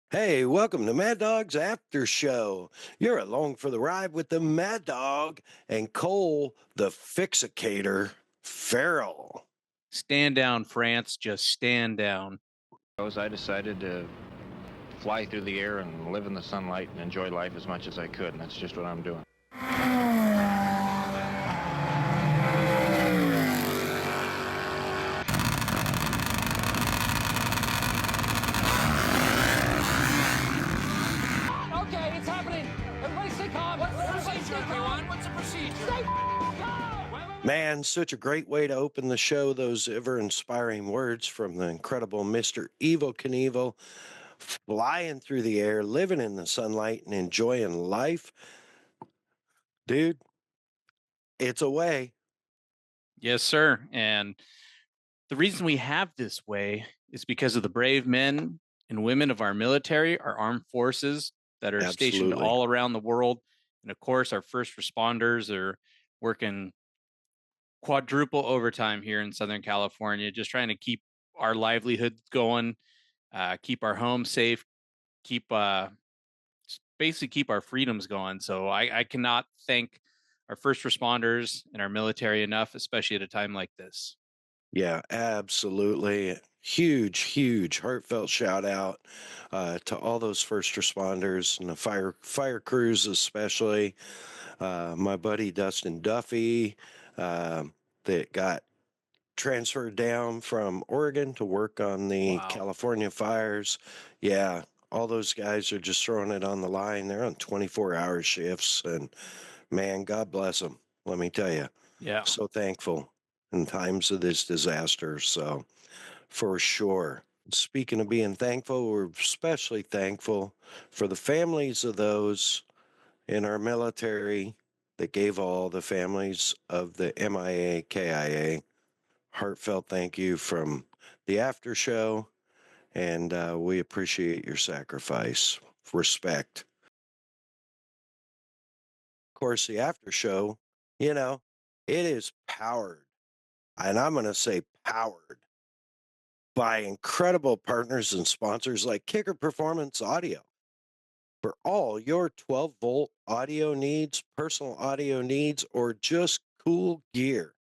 Hey, welcome to Mad Dog's After Show. You're along for the ride with the Mad Dog and Cole, the Fixicator Farrell. Stand down, France. Just stand down. I decided to fly through the air and live in the sunlight and enjoy life as much as I could, and that's just what I'm doing. Okay, it's happening. Everybody stay calm. Everybody stay calm. What's the procedure? Stay calm. Man, such a great way to open the show. Those ever inspiring words from the incredible Mr. Evil Knievel, flying through the air, living in the sunlight, and enjoying life. Dude, it's a way. Yes, sir. And the reason we have this way is because of the brave men and women of our military, our armed forces that are stationed Absolutely. all around the world. And of course, our first responders are working quadruple overtime here in Southern California, just trying to keep our livelihood going, keep our homes safe, keep basically keep our freedoms going. So I cannot thank our first responders and our military enough, especially at a time like this. Yeah, absolutely. Huge, heartfelt shout out to all those first responders and the fire crews, especially my buddy Dustin Duffy, uh, that got transferred down from Oregon to work on the Wow. California fires. Yeah, all those guys are just throwing it on the line. They're on 24-hour shifts, and man, God bless them. Let me tell you, Yeah. so thankful in times of this disaster. So, for sure. Speaking of being thankful, we're especially thankful for the families of those in our military that gave all the families of the MIA, KIA. Heartfelt thank you from the after show, and we appreciate your sacrifice. Respect. Of course, the after show, you know, it is powered, and I'm going to say powered by incredible partners and sponsors like Kicker Performance Audio. For all your 12-volt audio needs, personal audio needs, or just cool gear,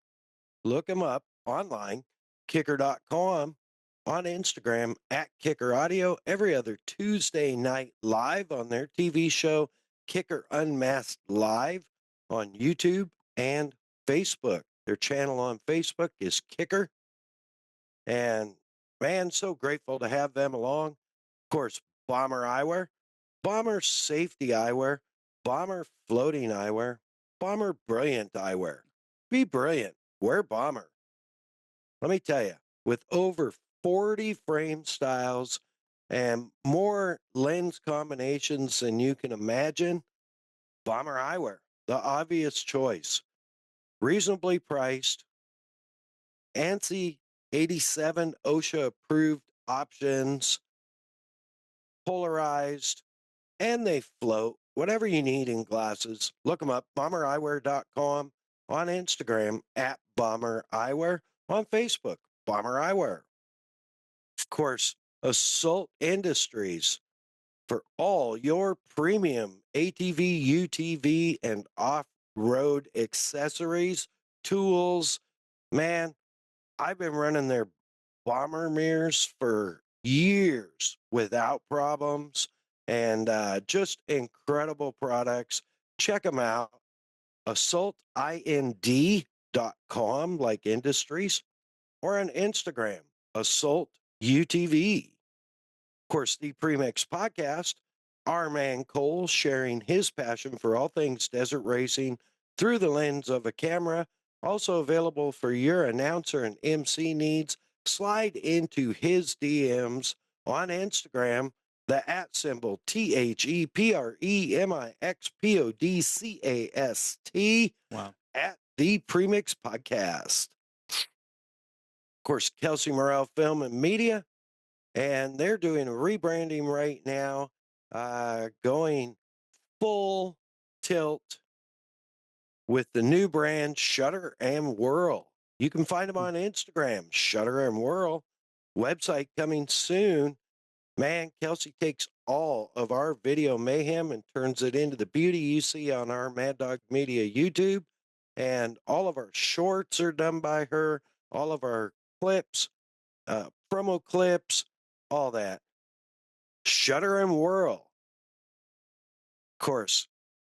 look them up online, kicker.com, on Instagram at Kicker Audio, every other Tuesday night live on their TV show, Kicker Unmasked Live, on YouTube and Facebook. Their channel on Facebook is Kicker. And man, so grateful to have them along. Of course, Bomber Eyewear, Bomber Safety Eyewear, Bomber Floating Eyewear, Bomber Brilliant Eyewear. Be brilliant. Wear Bomber. Let me tell you, with over 40 frame styles and more lens combinations than you can imagine, Bomber Eyewear, the obvious choice. Reasonably priced, ANSI 87 OSHA approved options, polarized, and they float. Whatever you need in glasses, look them up. BomberEyewear.com, on Instagram at Bomber Eyewear, on Facebook, Bomber Eyewear. Of course, Assault Industries for all your premium ATV, UTV, and off-road accessories, tools. Man, I've been running their bomber mirrors for years without problems, and just incredible products. Check them out. AssaultInd.com, like industries, or on Instagram, Assault UTV. Of course, the Premix podcast, our man Cole sharing his passion for all things desert racing through the lens of a camera. Also available for your announcer and MC needs. Slide into his DMs on Instagram, the at symbol ThePremixPodcast Wow. at the Premix Podcast. Of course, Kelsey Morrell Film and Media, and they're doing a rebranding right now, going full tilt with the new brand Shutter and Whirl. You can find them on Instagram, Shutter and Whirl. Website coming soon. Man, Kelsey takes all of our video mayhem and turns it into the beauty you see on our Mad Dog Media YouTube. And all of our shorts are done by her, all of our clips, promo clips, all that. Shutter and Whirl. Of course,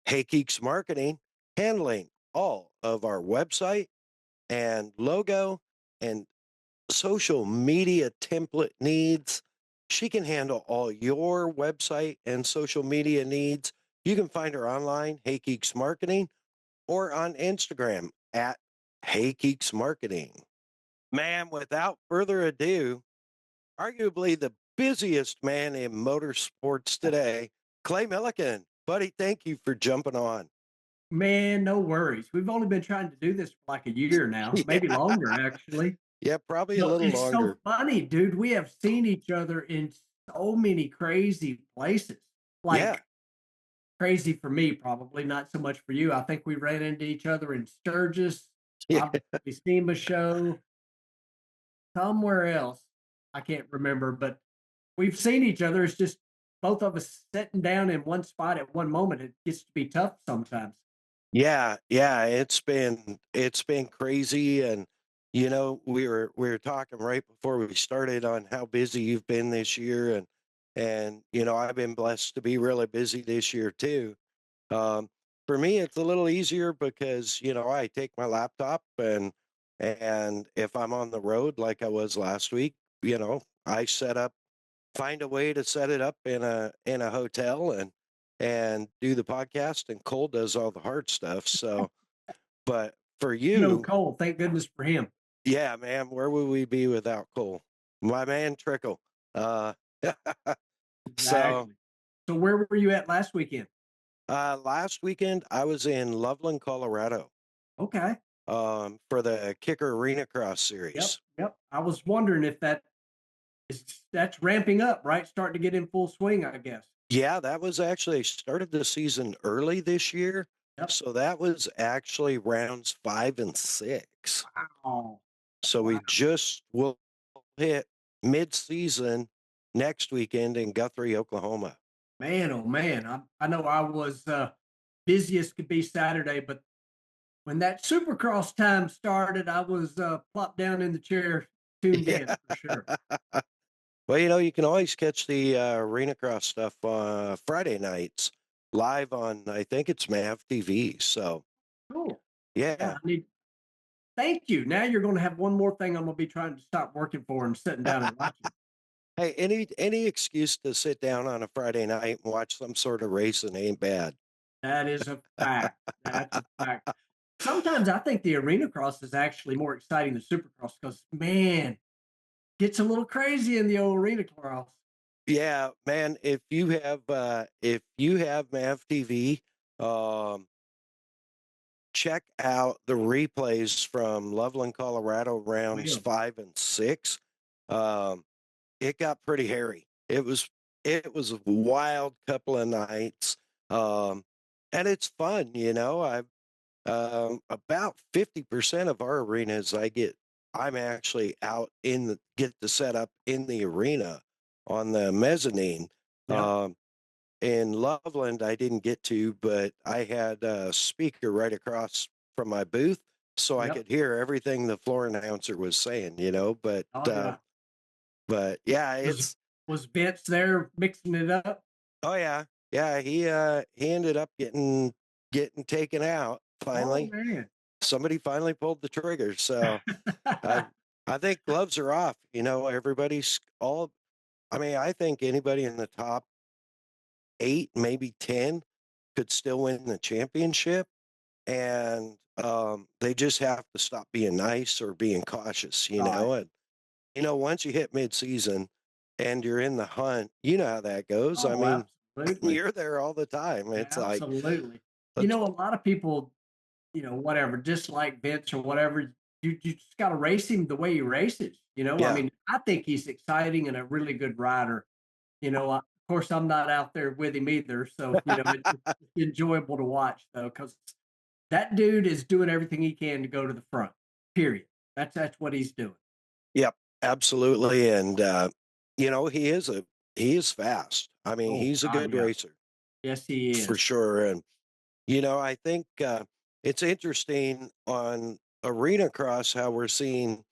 Hey Geeks Marketing, handling all of our website and logo and social media template needs. She can handle all your website and social media needs. You can find her online, Hey Geeks Marketing, or on Instagram at Hey Geeks Marketing. Man, without further ado, arguably the busiest man in motorsports today, Clay Millican. Buddy, thank you for jumping on. Man, no worries. We've only been trying to do this for like a year now, maybe longer, actually. Yeah, probably a little It's longer. so funny, dude. We have seen each other in so many crazy places. Like Yeah. crazy for me, probably not so much for you. I think we ran into each other in Sturgis, Yeah. probably SEMA show, somewhere else. I can't remember, but we've seen each other. It's just both of us sitting down in one spot at one moment. It gets to be tough sometimes. Yeah, it's been crazy. And we were talking right before we started on how busy you've been this year. And I've been blessed to be really busy this year too. Um, for me, it's a little easier because I take my laptop and if I'm on the road like I was last week, I find a way to set it up in a hotel and do the podcast, and Cole does all the hard stuff. So, but for you, Cole, thank goodness for him. yeah, man, where would we be without Cole? My man Trickle. Uh, so Exactly. So where were you at last weekend? last weekend I was in Loveland, Colorado, Okay. for the Kicker Arena Cross Yep. series. Yep. I was wondering if that's ramping up, right? Starting to get in full swing, I guess. Yeah, that was actually started the season early this year. Yep. So that was actually rounds 5 and 6. Wow. So we will hit mid-season next weekend in Guthrie, Oklahoma. Man, oh man. I know I was busy as could be Saturday, but when that Supercross time started, I was plopped down in the chair, tuned in for sure. Well, you can always catch the Arena Cross stuff Friday nights live on, I think it's MAV TV. So, Cool. yeah. Thank you. Now you're going to have one more thing I'm going to be trying to stop working for and sitting down and watching. Hey, any excuse to sit down on a Friday night and watch some sort of racing ain't bad. That is a fact. That's a fact. Sometimes I think the Arena Cross is actually more exciting than Supercross because, man, gets a little crazy in the old Arena Cross. Yeah, man, if you have MAV TV, check out the replays from Loveland, Colorado rounds 5 and 6. It got pretty hairy. It was a wild couple of nights. And it's fun, I've about 50% of our arenas I'm actually out get the setup in the arena on the mezzanine. Yep. In Loveland, I didn't get to, but I had a speaker right across from my booth, so I could hear everything the floor announcer was saying, But but yeah, was Vince there mixing it up? Oh yeah, he ended up getting taken out finally. Oh man, somebody finally pulled the trigger. So I think gloves are off. Everybody's all. I mean, I think anybody in the top 8, maybe 10, could still win the championship, and they just have to stop being nice or being cautious. And once you hit mid-season and you're in the hunt, you know how that goes. I mean, absolutely. you're there all the time. It's absolutely. A lot of people, whatever, just like Vince or whatever, you just got to race him the way he races. I mean, I think he's exciting and a really good rider. Of course, I'm not out there with him either. So, it's enjoyable to watch, though, because that dude is doing everything he can to go to the front, period. That's what he's doing. Yep, absolutely. And, he is he is fast. I mean, Oh he's a God, good yeah. racer Yes, he for is. sure. And, I think it's interesting on arena cross how we're seeing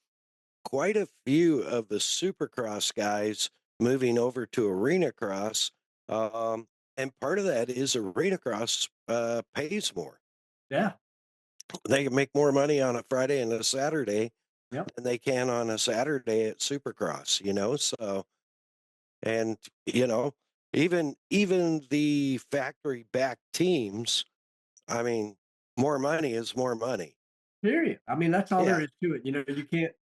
quite a few of the supercross guys moving over to arena cross. And part of that is arena cross pays more. Yeah. They can make more money on a Friday and a Saturday Yep. than they can on a Saturday at supercross. So, and, even the factory back teams, I mean, more money is more money. Period. I mean, that's all there Yeah. is to it.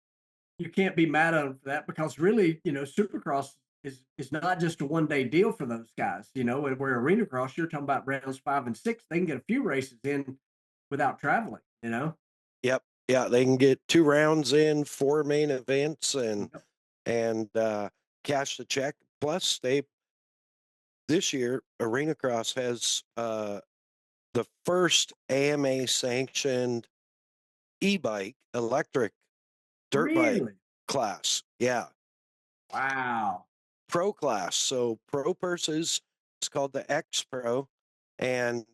You can't be mad at them for that because really, Supercross is not just a 1 day deal for those guys. And where Arena Cross, you're talking about rounds 5 and 6, they can get a few races in without traveling. Yep. Yeah. They can get 2 rounds in, 4 main events, and Yep. cash the check. Plus, this year Arena Cross has the first AMA sanctioned e-bike electric dirt bike Really? class. Yeah. Wow. Pro class. So pro purses, it's called the X Pro. And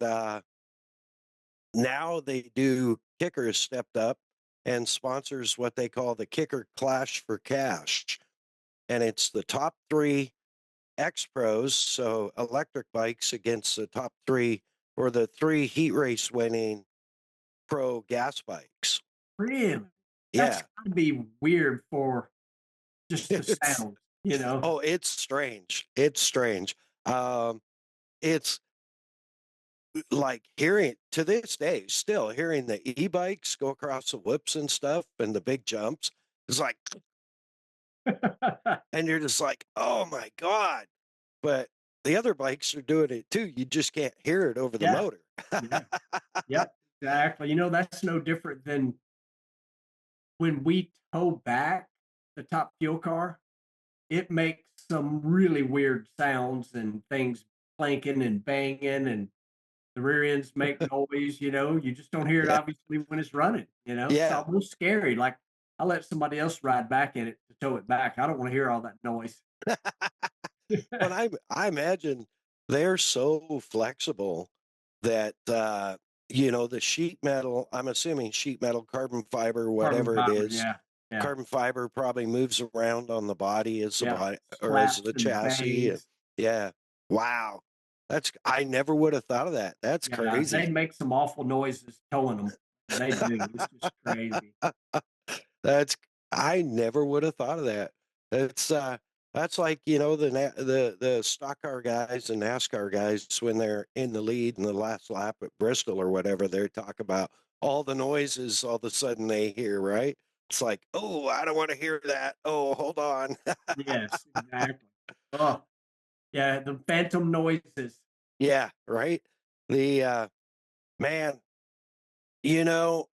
now they do kickers stepped up and sponsors what they call the Kicker Clash for Cash. And it's the top 3 X Pros, so electric bikes against the top 3 or the 3 heat race winning pro gas bikes. Really? That's Yeah. gotta be weird for just the It's sound. oh, it's strange. It's strange. It's like hearing to this day, still hearing the e-bikes go across the whoops and stuff and the big jumps. It's like, and you're just like, oh my God. But the other bikes are doing it too. You just can't hear it over the Yeah. motor. Yeah. Yep. Exactly. That's no different than when we tow back the top fuel car. It makes some really weird sounds and things clanking and banging, and the rear ends make noise. You just don't hear it Yeah. obviously when it's running. It's Yeah. almost scary. Like I let somebody else ride back in it to tow it back. I don't want to hear all that noise. But I imagine they're so flexible that the sheet metal, I'm assuming sheet metal, carbon fiber, Carbon whatever it fiber, is, yeah, yeah, carbon fiber probably moves around on the body as the yeah. body or as Slaps the and chassis. And bangs. yeah. Wow. I never would have thought of that. That's Yeah, they crazy. make some awful noises towing them. They do. It's just crazy. That's I never would have thought of that. It's that's like the stock car guys and NASCAR guys when they're in the lead in the last lap at Bristol or whatever. They talk about all the noises all of a sudden they hear. Right? It's like, oh, I don't want to hear that. Oh, hold on. Yes, exactly. Oh, yeah, the phantom noises. Yeah, right. The man, you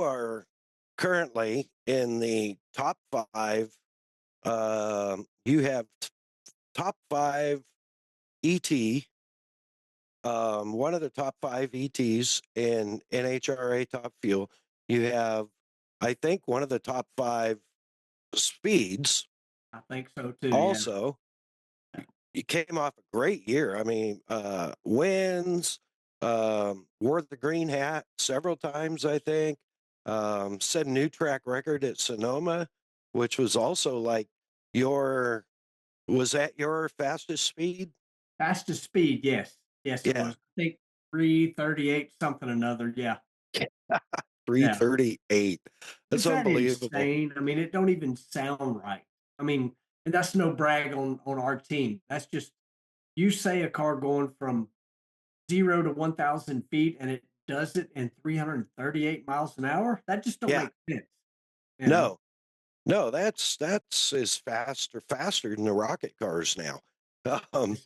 are currently in the top 5. You have top 5 ET, one of the top 5 ETs in NHRA Top Fuel. You have, I think, one of the top 5 speeds. I think so too. Yeah. Also, you came off a great year. I mean, wins, wore the green hat several times, I think. Set a new track record at Sonoma, which was also like was that your fastest speed? Fastest speed. Yes. Yes, it Yeah, was. I think 338 something another. Yeah. Yeah. 338. That's Is that unbelievable. insane? I mean, it don't even sound right. I mean, and that's no brag on our team. That's just you say a car going from 0 to 1,000 feet and it does it in 338 miles an hour. That just don't Yeah, make sense. You know, no, no, that's as faster than the rocket cars now. Um,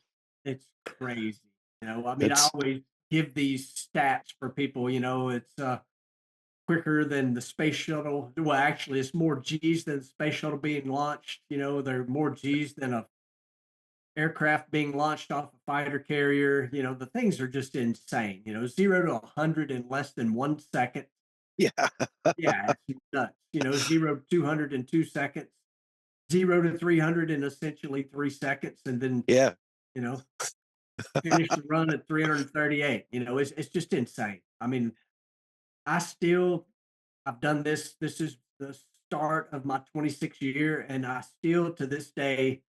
it's crazy. I mean, I it's always give these stats for people. It's quicker than the space shuttle. Well, actually, it's more G's than the space shuttle being launched. There are more G's than a aircraft being launched off a fighter carrier. The things are just insane. 0 to 100 in less than 1 second. yeah, Yeah, it's nuts. 0 to 200 in 2 seconds. 0 to 300 in essentially 3 seconds, and then, Yeah. you know, finish the run at 338. You know, it's just insane. I mean, I've done this. This is the start of my 26th year, and I still to this day,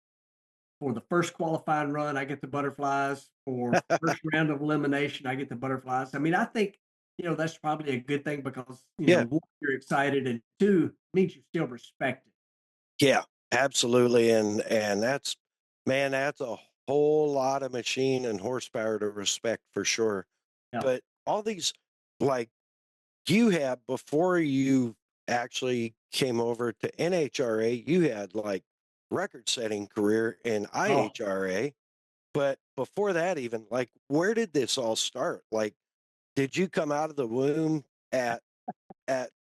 for the first qualifying run, I get the butterflies. For first round of elimination, I get the butterflies. I mean, I think, that's probably a good thing because, Yeah. one, you're excited, and two, means you still respect it. Yeah, absolutely. And that's, man, that's a whole lot of machine and horsepower to respect for sure. Yeah. But all these, like, you had before you actually came over to NHRA, you had like record-setting career in Oh, IHRA. But before that, even like, where did this all start? Like, did you come out of the womb at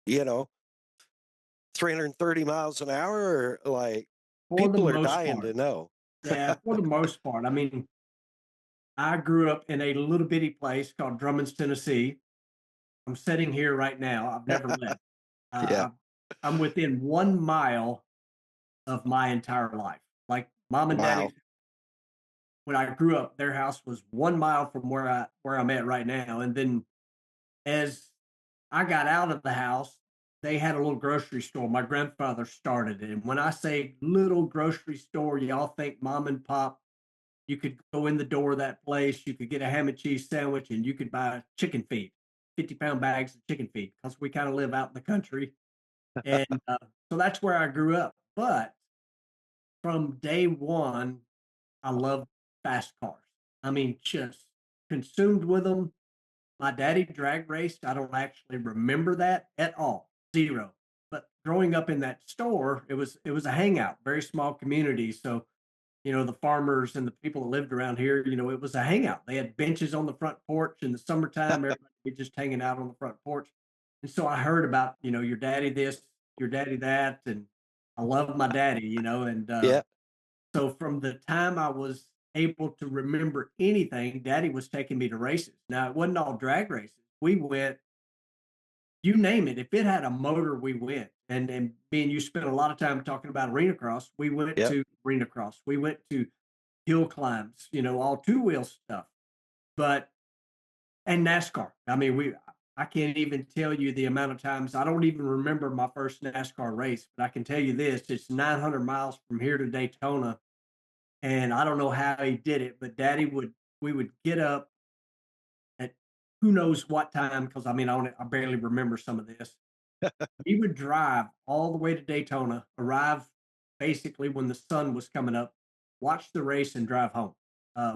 you know 330 miles an hour, or like for the people are most dying part. to know? Yeah, for the most part. I mean, I grew up in a little bitty place called Drummond's, Tennessee. I'm sitting here right now. I've never left. Yeah. Uh, I'm within 1 mile of my entire life. Like mom and Wow. daddy, when I grew up, their house was 1 mile from where I'm at right now. And then as I got out of the house, they had a little grocery store. My grandfather started it. And when I say little grocery store, y'all think mom and pop. You could go in the door of that place, you could get a ham and cheese sandwich, and you could buy chicken feed, 50-pound bags of chicken feed, because we kind of live out in the country. And so that's where I grew up. But from day one, I love fast cars. I mean, just consumed with them. My daddy drag raced. I don't actually remember that at all. Zero. But growing up in that store, it was a hangout, very small community. So, the farmers and the people that lived around here, it was a hangout. They had benches on the front porch in the summertime. Everybody would be just hanging out on the front porch. And so I heard about, your daddy this, your daddy that, and I love my daddy, and Yeah. so from the time I was able to remember anything, daddy was taking me to races. Now it wasn't all drag races. We went, you name it. If it had a motor, we went. And me and you spent a lot of time talking about arena cross. We went Yep. to arena cross. We went to hill climbs, all two-wheel stuff. But and NASCAR. I mean, I can't even tell you the amount of times. I don't even remember my first NASCAR race, but I can tell you this: it's 900 miles from here to Daytona, and I don't know how he did it, but Daddy we would get up at who knows what time, because I mean I barely remember some of this. We would drive all the way to Daytona, arrive basically when the sun was coming up, watch the race, and drive home.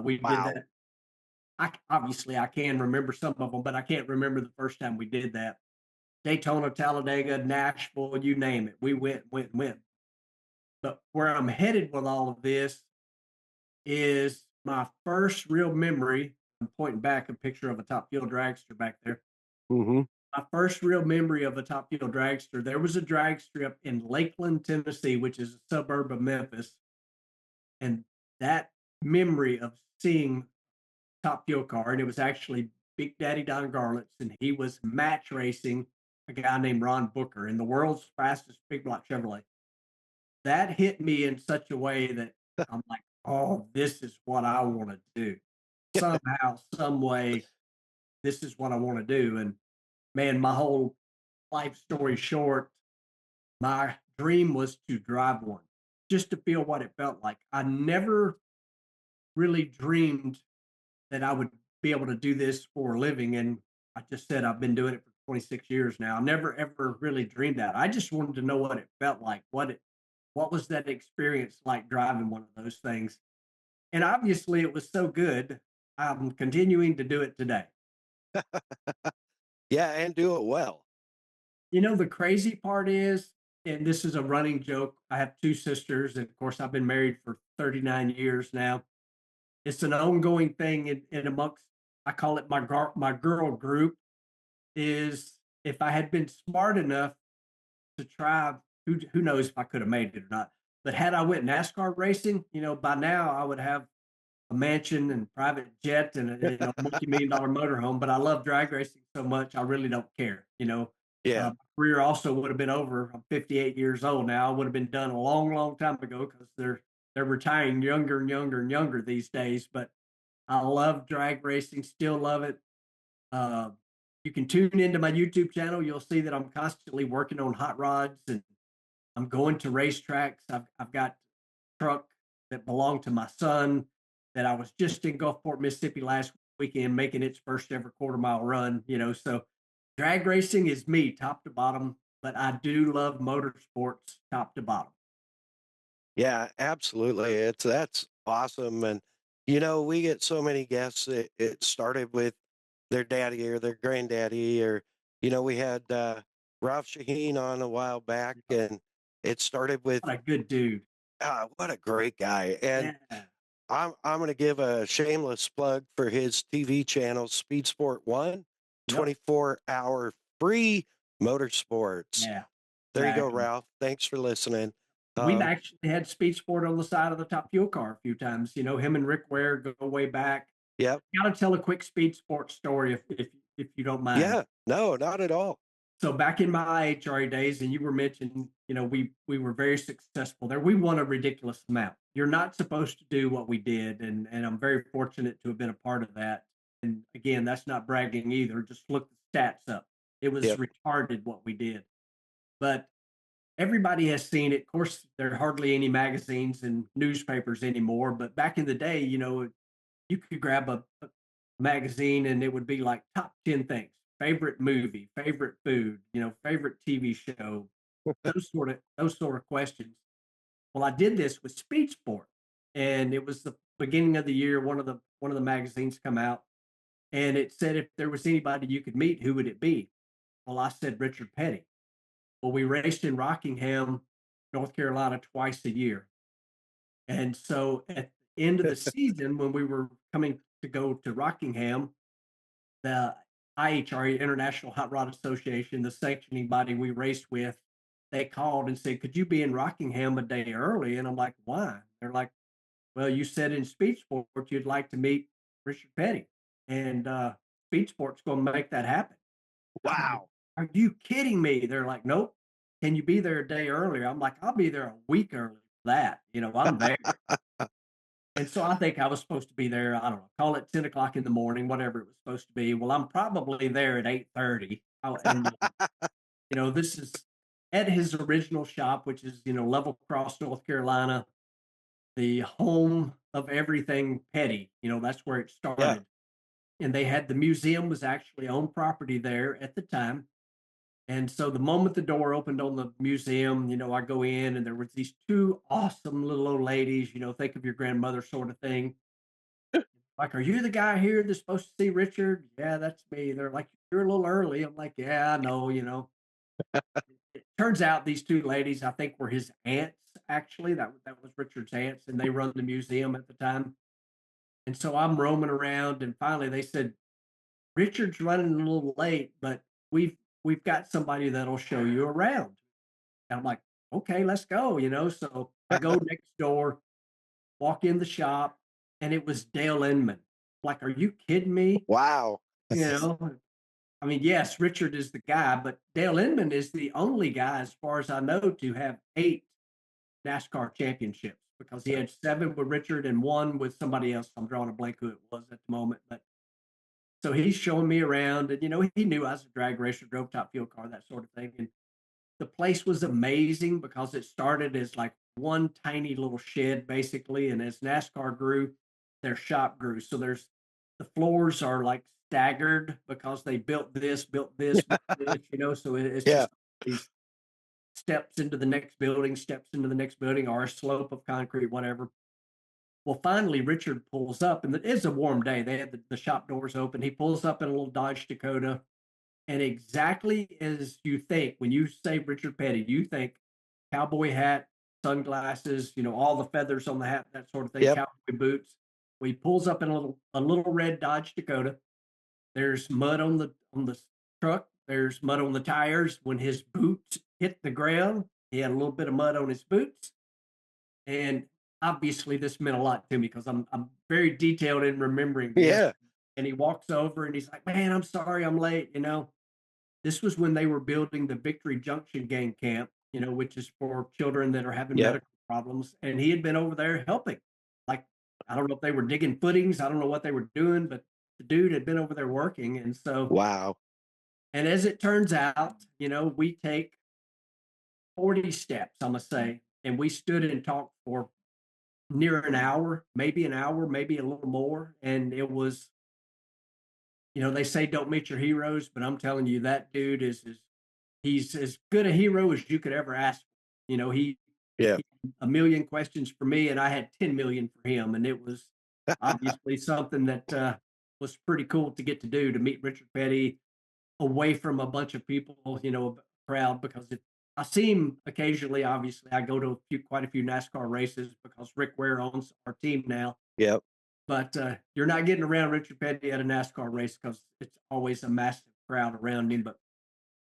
We did Wow. that. Obviously I can remember some of them, but I can't remember the first time we did that. Daytona, Talladega, Nashville, you name it. We went. But where I'm headed with all of this is my first real memory. I'm pointing back a picture of a Top Fuel dragster back there. Mm-hmm. My first real memory of a Top Fuel dragster, there was a drag strip in Lakeland, Tennessee, which is a suburb of Memphis. And that memory of seeing Top Fuel car, and it was actually Big Daddy Don Garlits, and he was match racing a guy named Ron Booker in the world's fastest big block Chevrolet. That hit me in such a way that I'm like, oh, this is what I want to do. Somehow, some way, this is what I want to do. And man, my whole life story short, my dream was to drive one, just to feel what it felt like. I never really dreamed that I would be able to do this for a living. And I just said I've been doing it for 26 years now. I never ever really dreamed that. I just wanted to know what it felt like, what was that experience like driving one of those things. And obviously it was so good. I'm continuing to do it today. Yeah, and do it well. The crazy part is, and this is a running joke, I have two sisters, and of course I've been married for 39 years now. It's an ongoing thing in amongst, I call it my girl group, is if I had been smart enough to try, who knows if I could have made it or not. But had I went NASCAR racing, by now I would have a mansion and private jet and a multi-million dollar motorhome. But I love drag racing so much, I really don't care. Yeah. Career also would have been over. I'm 58 years old now. I would have been done a long, long time ago because they're retiring younger and younger and younger these days. But I love drag racing, still love it. Uh, you can tune into my YouTube channel. You'll see that I'm constantly working on hot rods and I'm going to racetracks. I've got a truck that belonged to my son that I was just in Gulfport, Mississippi last weekend making its first ever quarter mile run, so drag racing is me top to bottom, but I do love motorsports top to bottom. Yeah, absolutely. That's awesome. And we get so many guests. It started with their daddy or their granddaddy, or we had Ralph Shaheen on a while back, and it started with What a good dude. what a great guy. And Yeah. I'm going to give a shameless plug for his TV channel, Speed Sport One, Yep. 24-hour free motorsports. Yeah. There you go, Exactly. Ralph. Thanks for listening. We've actually had Speed Sport on the side of the Top Fuel car a few times. Him and Rick Ware go way back. Yep. Got to tell a quick Speed Sport story if you don't mind. Yeah. No, not at all. So back in my HRA days, and you were mentioning, we were very successful there. We won a ridiculous amount. You're not supposed to do what we did, and I'm very fortunate to have been a part of that. And again, that's not bragging either. Just look the stats up. It was Yep. retarded what we did. But everybody has seen it. Of course, there are hardly any magazines and newspapers anymore. But back in the day, you could grab a magazine and it would be like top 10 things, favorite movie, favorite food, favorite TV show, those sort of questions. Well, I did this with Speed Sport, and it was the beginning of the year. One of the magazines come out, and it said if there was anybody you could meet, who would it be? Well, I said Richard Petty. Well, we raced in Rockingham, North Carolina twice a year. And so at the end of the season, when we were coming to go to Rockingham, the IHRA, International Hot Rod Association, the sanctioning body we raced with, they called and said, could you be in Rockingham a day early? And I'm like, why? They're like, well, you said in Speed Sport you'd like to meet Richard Petty. And Speed Sport's going to make that happen. Wow. Are you kidding me? They're like, nope. Can you be there a day earlier? I'm like, I'll be there a week early for that. I'm there. And so I think I was supposed to be there, I don't know, call it 10 o'clock in the morning, whatever it was supposed to be. Well, I'm probably there at 8:30. And, this is at his original shop, which is, Level Cross, North Carolina, the home of everything Petty. That's where it started. Yeah. And they had the museum was actually on property there at the time. And so the moment the door opened on the museum, I go in and there was these two awesome little old ladies, think of your grandmother sort of thing. Like, are you the guy here that's supposed to see Richard? Yeah, that's me. They're like, you're a little early. I'm like, yeah, I know, It turns out these two ladies, I think, were his aunts, actually. That was Richard's aunts, and they run the museum at the time. And so I'm roaming around, and finally they said, Richard's running a little late, but we've got somebody that'll show you around. And I'm like, okay, let's go, So I go next door, walk in the shop, and it was Dale Inman. Like, are you kidding me? Wow. I mean, yes, Richard is the guy, but Dale Inman is the only guy, as far as I know, to have 8 NASCAR championships because he had 7 with Richard and 1 with somebody else. I'm drawing a blank who it was at the moment, but so he's showing me around, and he knew I was a drag racer, drove top fuel car, that sort of thing. And the place was amazing because it started as like one tiny little shed, basically, and as NASCAR grew, their shop grew. So the floors are like staggered because they built this, built this, So it's just these steps into the next building, or a slope of concrete, whatever. Well, finally, Richard pulls up, and it's a warm day. They had the shop doors open. He pulls up in a little Dodge Dakota, and exactly as you think, when you say Richard Petty, you think cowboy hat, sunglasses, all the feathers on the hat, that sort of thing, cowboy boots. Well, he pulls up in a little red Dodge Dakota. There's mud on the truck. There's mud on the tires. When his boots hit the ground, he had a little bit of mud on his boots, and obviously this meant a lot to me because I'm very detailed in remembering this. Yeah. And he walks over and he's like, man, I'm sorry I'm late. This was when they were building the Victory Junction Gang Camp, which is for children that are having medical problems. And he had been over there helping. Like, I don't know if they were digging footings. I don't know what they were doing, but the dude had been over there working. And so, wow. And as it turns out, we take 40 steps, I'm going to say, and we stood and talked for near an hour, maybe a little more. And it was, they say don't meet your heroes, but I'm telling you, that dude he's as good a hero as you could ever ask. He had a million questions for me, and I had 10 million for him. And it was obviously something that was pretty cool to get to do, to meet Richard Petty away from a bunch of people, a crowd, because I see him occasionally. Obviously, I go to quite a few NASCAR races because Rick Ware owns our team now. Yep. But you're not getting around Richard Petty at a NASCAR race because it's always a massive crowd around him. But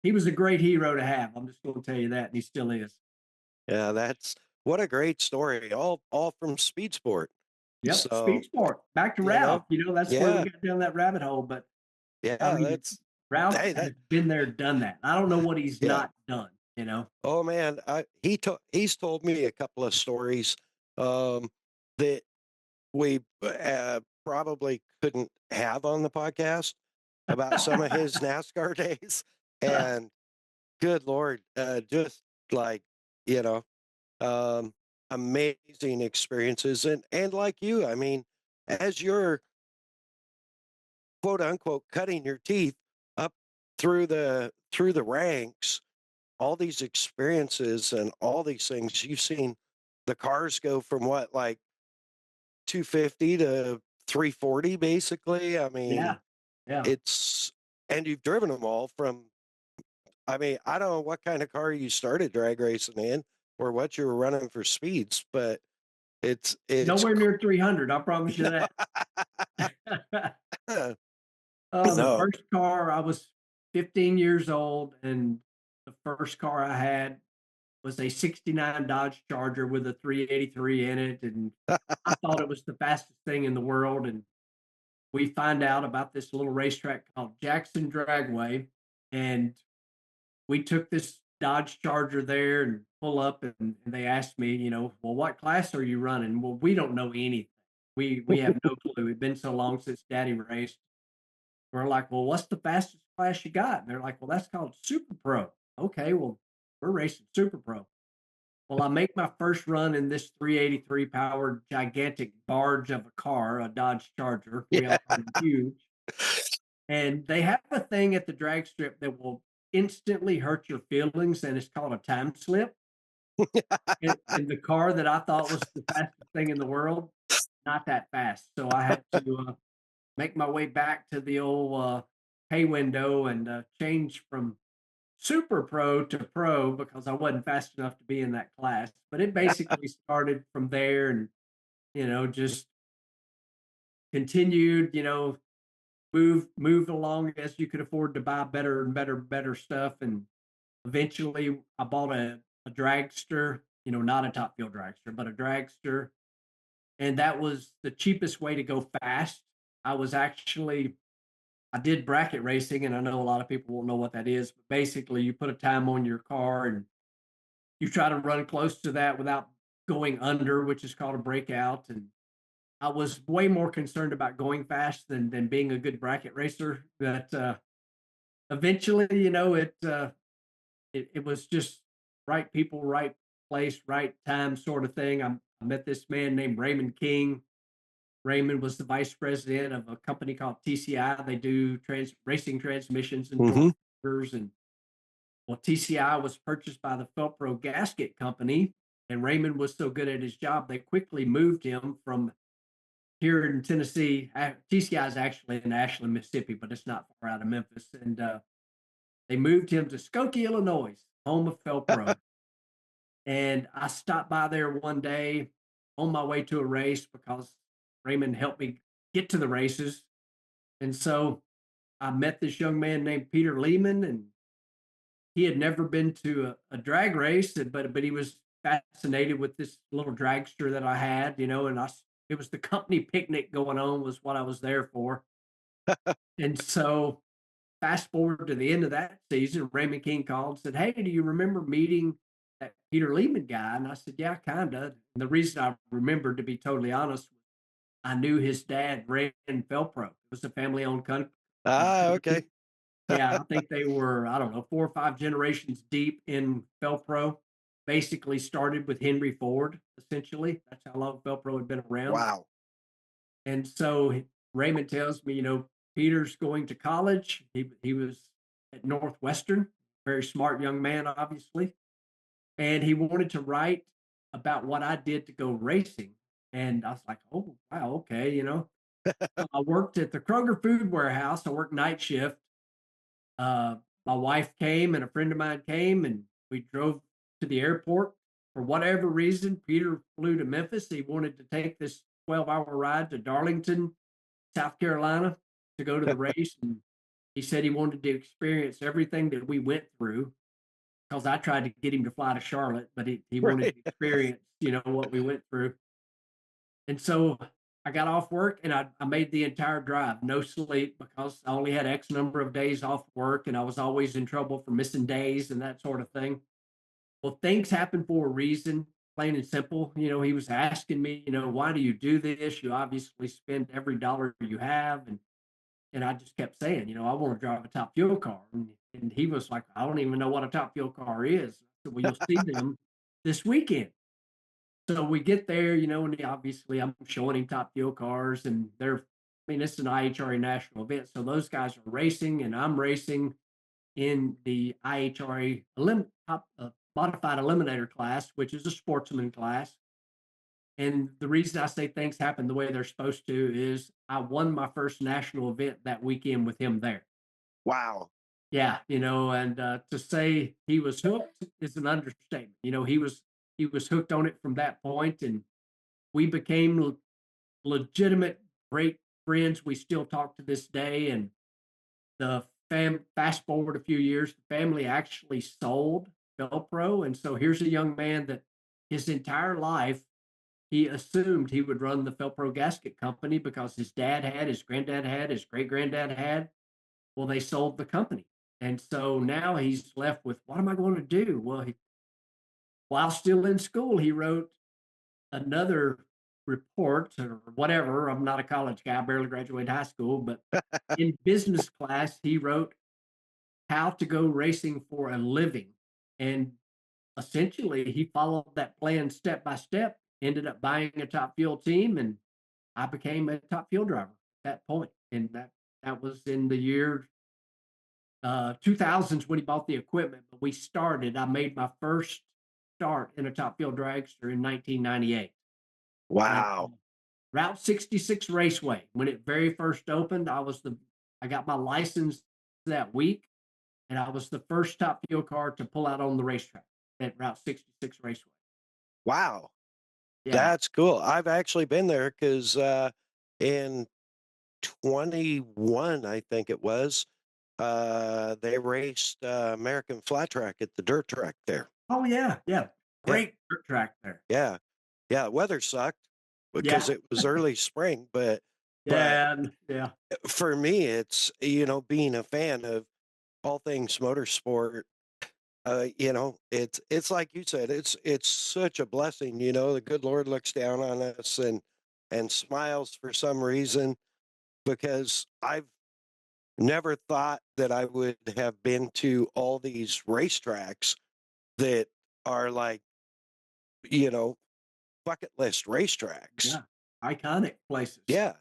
he was a great hero to have. I'm just going to tell you that, and he still is. Yeah, what a great story. All from speed sport. Yep, so, speed sport. Back to Ralph. That's where we got down that rabbit hole. But Ralph has been there, done that. I don't know what he's not done. Oh man, he's told me a couple of stories that we probably couldn't have on the podcast about some of his NASCAR days. And good Lord, just like, amazing experiences. And like you, I mean, as you're quote unquote cutting your teeth up through the ranks, all these experiences and all these things, you've seen the cars go from what, like 250 to 340, basically. I mean, and you've driven them all from, I mean, I don't know what kind of car you started drag racing in or what you were running for speeds, but it's nowhere near 300. I promise you that. The first car, I was 15 years old, and the first car I had was a 69 Dodge Charger with a 383 in it. And I thought it was the fastest thing in the world. And we find out about this little racetrack called Jackson Dragway. And we took this Dodge Charger there and pull up, and they asked me, well, what class are you running? Well, we don't know anything. We have no clue. It's been so long since Daddy raced. We're like, well, what's the fastest class you got? And they're like, well, that's called Super Pro. Okay, well, we're racing Super Pro. Well, I make my first run in this 383 powered gigantic barge of a car, a Dodge Charger. We all call them huge. And they have a thing at the drag strip that will instantly hurt your feelings, and it's called a time slip. And the car that I thought was the fastest thing in the world, not that fast. So I had to make my way back to the old pay window and change from Super Pro to Pro because I wasn't fast enough to be in that class. But it basically started from there, and just continued, moved along as you could afford to buy better and better stuff. And eventually I bought a dragster, not a top fuel dragster, but a dragster. And that was the cheapest way to go fast. I did bracket racing, and I know a lot of people won't know what that is, but basically you put a time on your car and you try to run close to that without going under, which is called a breakout. And I was way more concerned about going fast than being a good bracket racer. But eventually, it was just right people, right place, right time sort of thing. I met this man named Raymond King. Raymond was the vice president of a company called TCI. They do racing transmissions and motors. And well, TCI was purchased by the Felpro Gasket Company, and Raymond was so good at his job, they quickly moved him from here in Tennessee. TCI is actually in Ashland, Mississippi, but it's not far out of Memphis. And they moved him to Skokie, Illinois, home of Felpro. And I stopped by there one day on my way to a race because Raymond helped me get to the races. And so I met this young man named Peter Lehman, and he had never been to a drag race, but he was fascinated with this little dragster that I had, and it was the company picnic going on was what I was there for. And so fast forward to the end of that season, Raymond King called and said, "Hey, do you remember meeting that Peter Lehman guy?" And I said, "Yeah, kind of." And the reason I remembered, to be totally honest, I knew his dad ran Felpro. It was a family-owned company. Okay. Yeah, I think they were, I don't know, 4 or 5 generations deep in Felpro. Basically started with Henry Ford, essentially. That's how long Felpro had been around. Wow. And so Raymond tells me, Peter's going to college. He was at Northwestern, very smart young man, obviously. And he wanted to write about what I did to go racing. And I was like, oh, wow, okay, I worked at the Kroger Food Warehouse. I worked night shift. My wife came and a friend of mine came, and we drove to the airport. For whatever reason, Peter flew to Memphis. He wanted to take this 12-hour ride to Darlington, South Carolina, to go to the race. And he said he wanted to experience everything that we went through, because I tried to get him to fly to Charlotte, but he wanted Right. to experience, what we went through. And so I got off work and I made the entire drive, no sleep, because I only had X number of days off work and I was always in trouble for missing days and that sort of thing. Well, things happen for a reason, plain and simple. He was asking me, why do you do this? You obviously spend every dollar you have. And I just kept saying, I want to drive a top fuel car. And he was like, I don't even know what a top fuel car is. I said, well, you'll see them this weekend. So we get there, and obviously I'm showing him top fuel cars, and it's an IHRA national event. So those guys are racing, and I'm racing in the IHRA modified eliminator class, which is a sportsman class. And the reason I say things happen the way they're supposed to is I won my first national event that weekend with him there. Wow. Yeah, and to say he was hooked is an understatement. He was hooked on it from that point, and we became legitimate great friends. We still talk to this day, and the fast forward a few years, the family actually sold Velpro, and so here's a young man that his entire life he assumed he would run the Felpro gasket company because his dad had, his granddad had, his great granddad had. Well, they sold the company. And so now he's left with, what am I going to do? Well, while still in school, he wrote another report or whatever. I'm not a college guy, I barely graduated high school, but in business class, he wrote how to go racing for a living. And essentially, he followed that plan step by step, ended up buying a top fuel team, and I became a top fuel driver at that point. And that was in the year 2000s when he bought the equipment, but I made my first start in a top fuel dragster in 1998. Wow. Route 66 Raceway, when it very first opened, I got my license that week, and I was the first top fuel car to pull out on the racetrack at Route 66 Raceway. Wow. Yeah. That's cool. I've actually been there because in 21, I think it was, they raced American Flat Track at the dirt track there. Oh, yeah. Yeah. Great dirt track there. Yeah. Yeah. Weather sucked because it was early spring, but Yeah. for me, it's, being a fan of all things motorsport, it's like you said, it's such a blessing, the good Lord looks down on us and smiles for some reason, because I've never thought that I would have been to all these racetracks that are like, bucket list racetracks. Yeah. Iconic places. Yeah.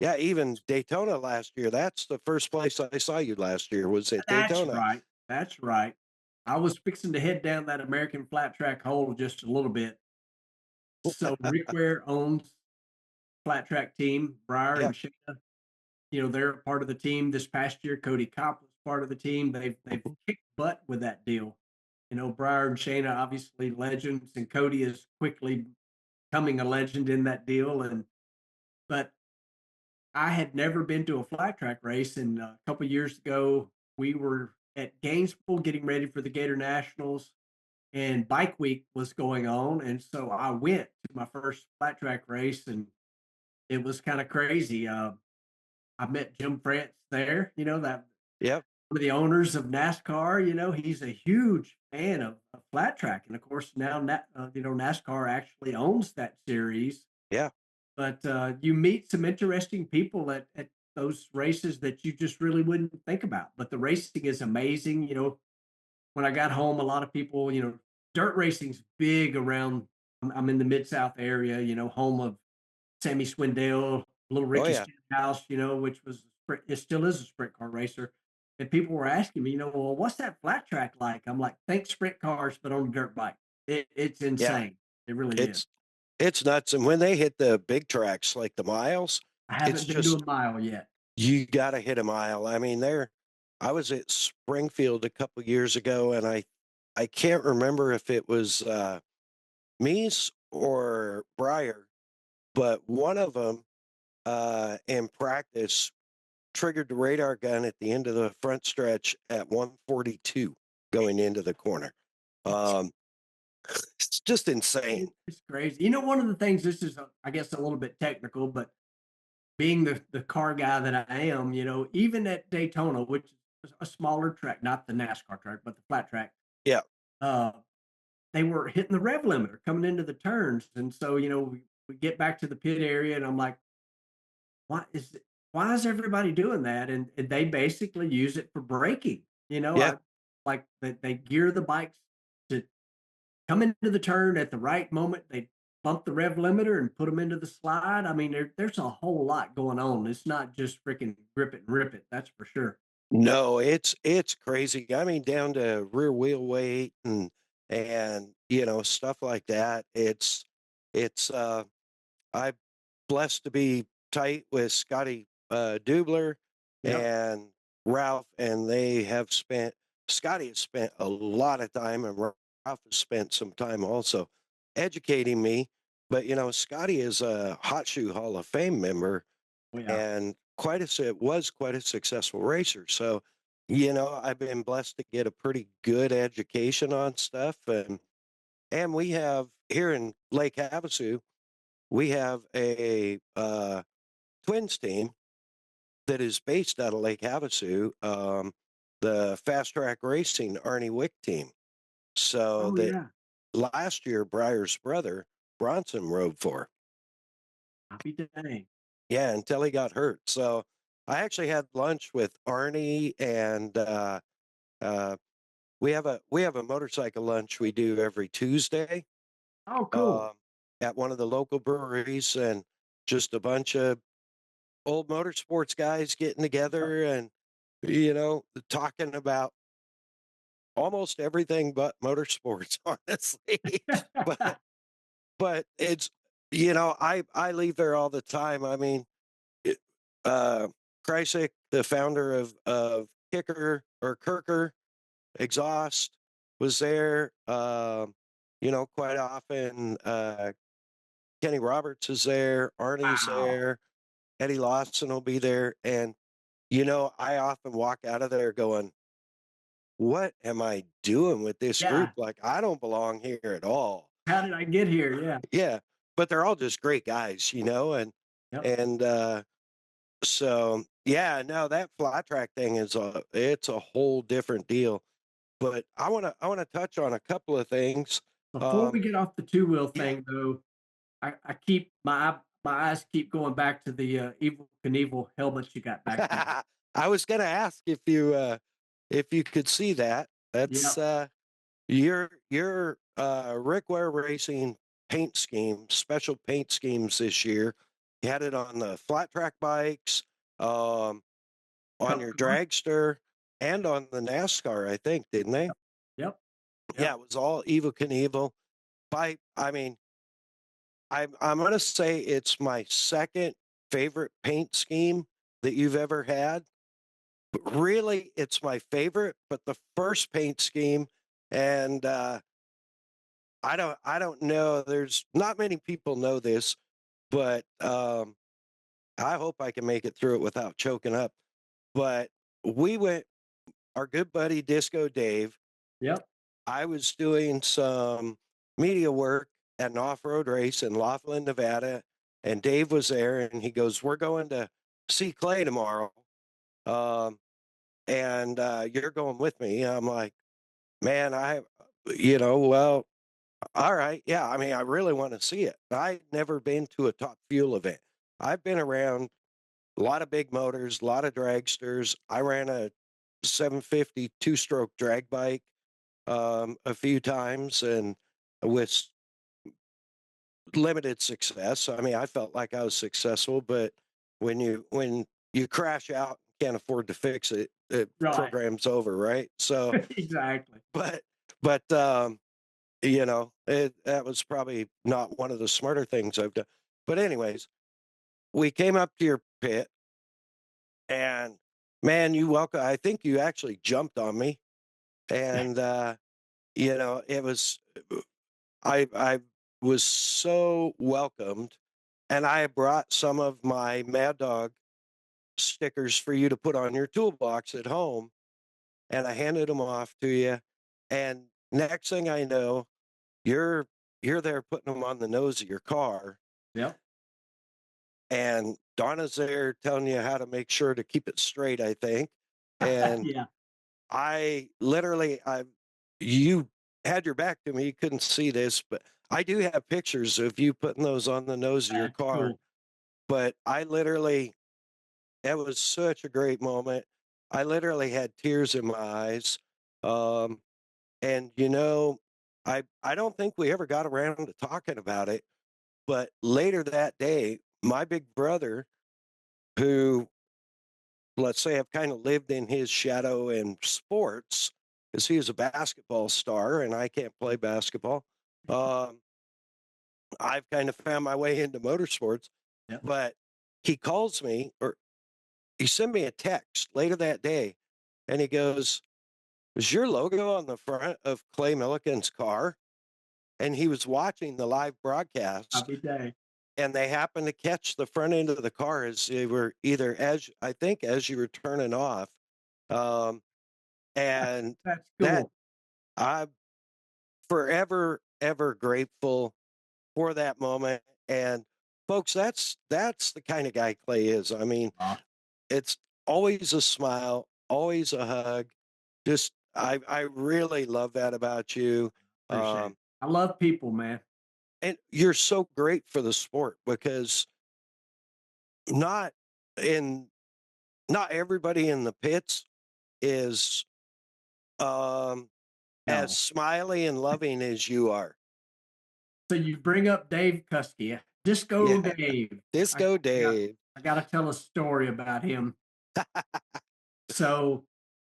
Yeah. Even Daytona last year. That's the first place I saw you last year was at Daytona. That's right. I was fixing to head down that American flat track hole just a little bit. So Rick Ware owns flat track team, Breyer and Shana. They're part of the team this past year. Cody Kopp was part of the team. They've kicked butt with that deal. Breyer and Shana, obviously legends, and Cody is quickly becoming a legend in that deal. But I had never been to a flat track race, and a couple years ago, we were at Gainesville getting ready for the Gator Nationals, and Bike Week was going on, and so I went to my first flat track race, and it was kind of crazy. I met Jim France there, that one of the owners of NASCAR. He's a huge fan of flat track, and of course now NASCAR actually owns that series. Yeah. But you meet some interesting people at those races that you just really wouldn't think about. But the racing is amazing. When I got home, a lot of people, dirt racing's big around. I'm in the Mid South area, home of Sammy Swindell, little Oh Ricky yeah. Stenhouse, which it still is a sprint car racer. And people were asking me, well, what's that flat track like? I'm like, think sprint cars, but on a dirt bike. It's Yeah. insane. It really is. It's nuts. And when they hit the big tracks like the miles, I it's haven't been to just a mile yet. you got to hit a mile. I mean, I was at Springfield a couple years ago, and I can't remember if it was Meese or Breyer, but one of them in practice triggered the radar gun at the end of the front stretch at 142 going into the corner. It's just insane. It's crazy. One of the things, this is, I guess, a little bit technical, but being the car guy that I am, even at Daytona, which is a smaller track, not the NASCAR track, but the flat track, Yeah. they were hitting the rev limiter coming into the turns. And so, we get back to the pit area and I'm like, why is everybody doing that? And they basically use it for braking. Yeah. Like they gear the bikes to come into the turn at the right moment. They bump the rev limiter and put them into the slide. I mean, there's a whole lot going on. It's not just freaking grip it and rip it. That's for sure. No, it's crazy. I mean, down to rear wheel weight and stuff like that. It's I'm blessed to be tight with Scotty Dubler Yep. and Ralph, and Scotty has spent a lot of time, and Ralph has spent some time also educating me. But Scotty is a Hot Shoe Hall of Fame member, Oh, yeah. and was quite a successful racer. So, I've been blessed to get a pretty good education on stuff, and we have here in Lake Havasu, we have a twins team that is based out of Lake Havasu, the Fast Track Racing Arnie Wick team. So Oh, that yeah. last year, Breyer's brother Bronson rode for. Happy day. Yeah, until he got hurt. So I actually had lunch with Arnie, and we have a motorcycle lunch we do every Tuesday Oh, cool. at one of the local breweries, and just a bunch of old motorsports guys getting together and talking about almost everything but motorsports, honestly. but it's I leave there all the time. I mean, Kreisig, the founder of Kirker Exhaust, was there. Quite often. Kenny Roberts is there. Arnie's Wow. there. Eddie Lawson will be there, and I often walk out of there going, "What am I doing with this Yeah. group? Like, I don't belong here at all." How did I get here? Yeah. Yeah, but they're all just great guys, and Yep. and so yeah, no, that flat track thing it's a whole different deal. But I wanna touch on a couple of things. Before we get off the two-wheel Yeah. thing, though, I keep my eyes keep going back to the Evil Knievel helmets you got back there. I was gonna ask if you could see that. That's Yep. your Rick Ware Racing paint scheme, special paint schemes this year. You had it on the flat track bikes, on Cup your car. dragster, and on the NASCAR, I think, didn't they? Yep. Yeah, it was all Evil Knievel. I mean, I'm gonna say it's my second favorite paint scheme that you've ever had. But really, it's my favorite. But the first paint scheme, and I don't know. There's not many people know this, but I hope I can make it through it without choking up. But we went, our good buddy Disco Dave. Yep. I was doing some media work at an off-road race in Laughlin, Nevada, and Dave was there, and he goes, "We're going to see Clay tomorrow." Um, and you're going with me. I'm like, man, well, all right. Yeah. I mean, I really want to see it. I've never been to a Top Fuel event. I've been around a lot of big motors, a lot of dragsters. I ran a 750 two-stroke drag bike a few times, and with limited success. I mean, I felt like I was successful, but when you crash out, can't afford to fix it, the Right. program's over, right? So, Exactly. but that was probably not one of the smarter things I've done. But anyways, we came up to your pit, and man, I think you actually jumped on me, and it was I was so welcomed, and I brought some of my Mad Dog stickers for you to put on your toolbox at home, and I handed them off to you. And next thing I know, you're there putting them on the nose of your car. Yep. And Donna's there telling you how to make sure to keep it straight, I think. And Yeah. You had your back to me. You couldn't see this, but I do have pictures of you putting those on the nose of your That's car. cool. But it was such a great moment. I literally had tears in my eyes. And I don't think we ever got around to talking about it, but later that day, my big brother, who, let's say, I've kind of lived in his shadow in sports, because he was a basketball star and I can't play basketball. I've kind of found my way into motorsports. Yep. But he calls me, or he sent me a text later that day, and he goes, "Is your logo on the front of Clay Millican's car?" And he was watching the live broadcast, Happy day. and they happened to catch the front end of the car as they were as you were turning off. And That's that cool. I'm forever, ever grateful for that moment. And folks, that's the kind of guy Clay is. I mean, it's always a smile, always a hug. Just I really love that about you. Appreciate it. I love people, man. And you're so great for the sport, because not in not everybody in the pits is No. as smiley and loving as you are. So you bring up Dave Kuski, Disco Yeah. Dave. Disco Dave. I got to tell a story about him. So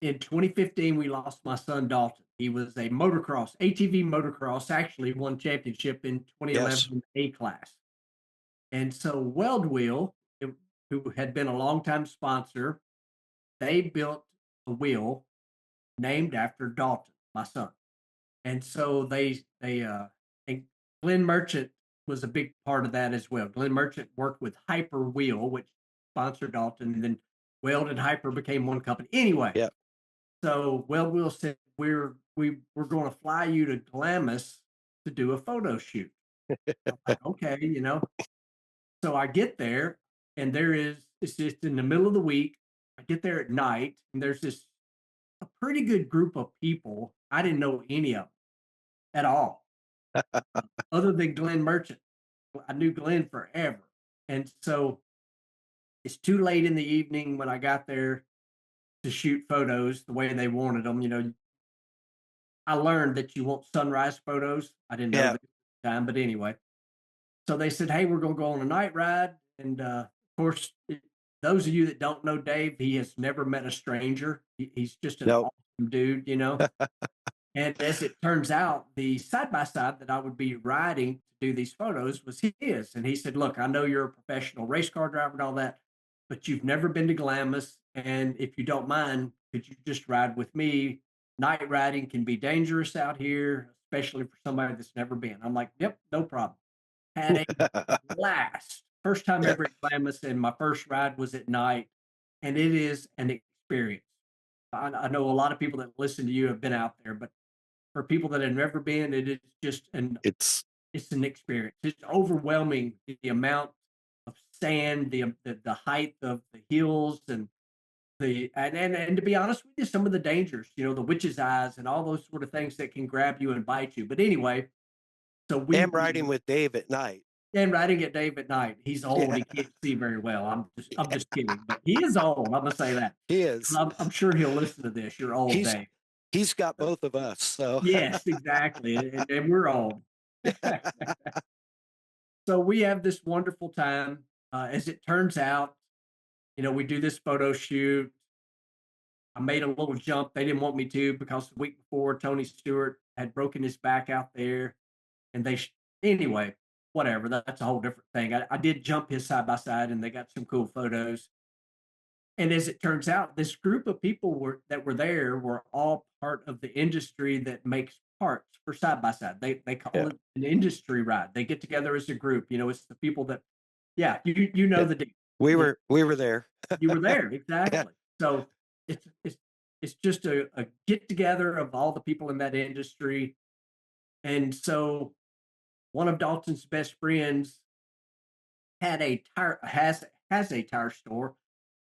in 2015, we lost my son Dalton. He was a ATV motocross, actually won championship in 2011 A class. And so Weld Wheel, who had been a longtime sponsor, they built a wheel named after Dalton, my son. And so and Glenn Merchant was a big part of that as well. Glenn Merchant worked with Hyper Wheel, which sponsored Dalton, and then Weld and Hyper became one company. Anyway, Yeah. so Weld Wheel said we're going to fly you to Glamis to do a photo shoot. I'm like, okay, So I get there, and it's just in the middle of the week. I get there at night, and there's a pretty good group of people. I didn't know any of them at all, other than Glenn Merchant. I knew Glenn forever. And so it's too late in the evening when I got there to shoot photos the way they wanted them. I learned that you want sunrise photos. I didn't know that at the time, but anyway. So they said, hey, we're going to go on a night ride. And of course, those of you that don't know Dave, he has never met a stranger. He's just an awesome dude, And as it turns out, the side by side that I would be riding to do these photos was his. And he said, look, I know you're a professional race car driver and all that, but you've never been to Glamis. And if you don't mind, could you just ride with me? Night riding can be dangerous out here, especially for somebody that's never been. I'm like, yep, no problem. Had a blast. First time ever at Glamis, and my first ride was at night. And it is an experience. I know a lot of people that listen to you have been out there, but for people that have never been, it is just it's an experience. It's overwhelming, the amount of sand, the height of the hills, and And to be honest with you, some of the dangers, the witch's eyes and all those sort of things that can grab you and bite you. But anyway, so And riding with Dave at night. and riding at Dave at night. He's old. He can't see very well. I'm just kidding, but he is old. I'm gonna say that. He is. I'm sure he'll listen to this. You're old, He's Dave. he's got both of us. So Yes, exactly. And we're old. So we have this wonderful time. As it turns out, we do this photo shoot. I made a little jump. They didn't want me to because the week before, Tony Stewart had broken his back out there. And anyway, whatever. That's a whole different thing. I did jump his side by side and they got some cool photos. And as it turns out, this group of people that were there were all part of the industry that makes parts for side by side. They call it an industry ride. They get together as a group. It's the people that, the deal. We were there. You were there, exactly. So it's just a get together of all the people in that industry. And so one of Dalton's best friends has a tire store,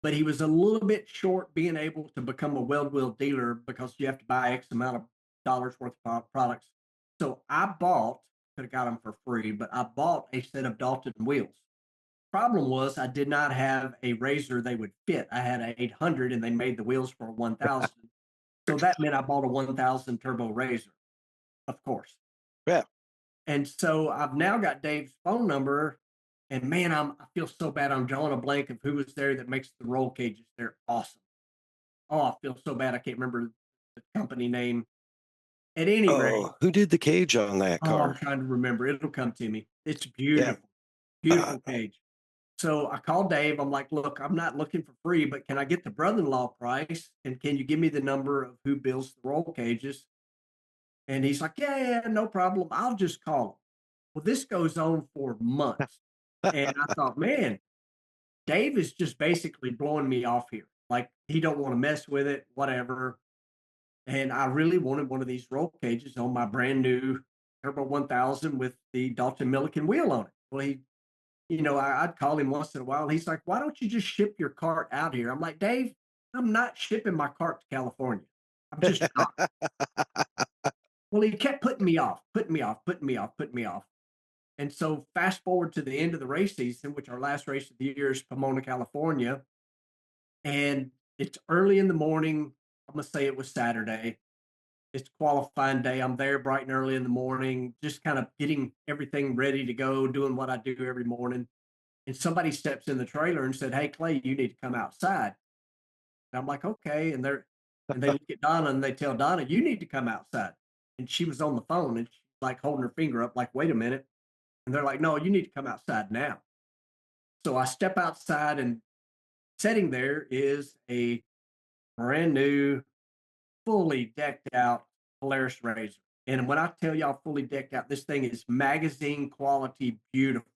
but he was a little bit short being able to become a weld wheel dealer because you have to buy X amount of dollars worth of products. So could have got them for free, but I bought a set of Dalton wheels. Problem was I did not have a razor they would fit. I had an 800 and they made the wheels for 1,000. So that meant I bought a 1,000 turbo razor, of course. Yeah. And so I've now got Dave's phone number, and man, I feel so bad. I'm drawing a blank of who was there that makes the roll cages. They're awesome. Oh, I feel so bad. I can't remember the company name. At any rate, who did the cage on that car? I'm trying to remember. It'll come to me. It's beautiful, beautiful cage. So I called Dave. I'm like, look, I'm not looking for free, but can I get the brother-in-law price? And can you give me the number of who builds the roll cages? And he's like, yeah, no problem. I'll just call him. Well, this goes on for months. And I thought, man, Dave is just basically blowing me off here. Like he don't want to mess with it, whatever. And I really wanted one of these roll cages on my brand new Turbo 1000 with the Dalton Millican wheel on it. Well, I'd call him once in a while. And he's like, why don't you just ship your cart out here? I'm like, Dave, I'm not shipping my cart to California. I'm just not. Well, he kept putting me off. And so fast forward to the end of the race season, which our last race of the year is Pomona, California. And it's early in the morning. I'm going to say it was Saturday. It's qualifying day. I'm there bright and early in the morning, just kind of getting everything ready to go, doing what I do every morning. And somebody steps in the trailer and said, hey, Clay, you need to come outside. And I'm like, okay. And they look at Donna and they tell Donna, you need to come outside. And she was on the phone and she's like holding her finger up, like, wait a minute. And they're like, no, you need to come outside now. So I step outside and sitting there is a brand new, fully decked out Polaris Razor. And when I tell y'all fully decked out, this thing is magazine quality, beautiful.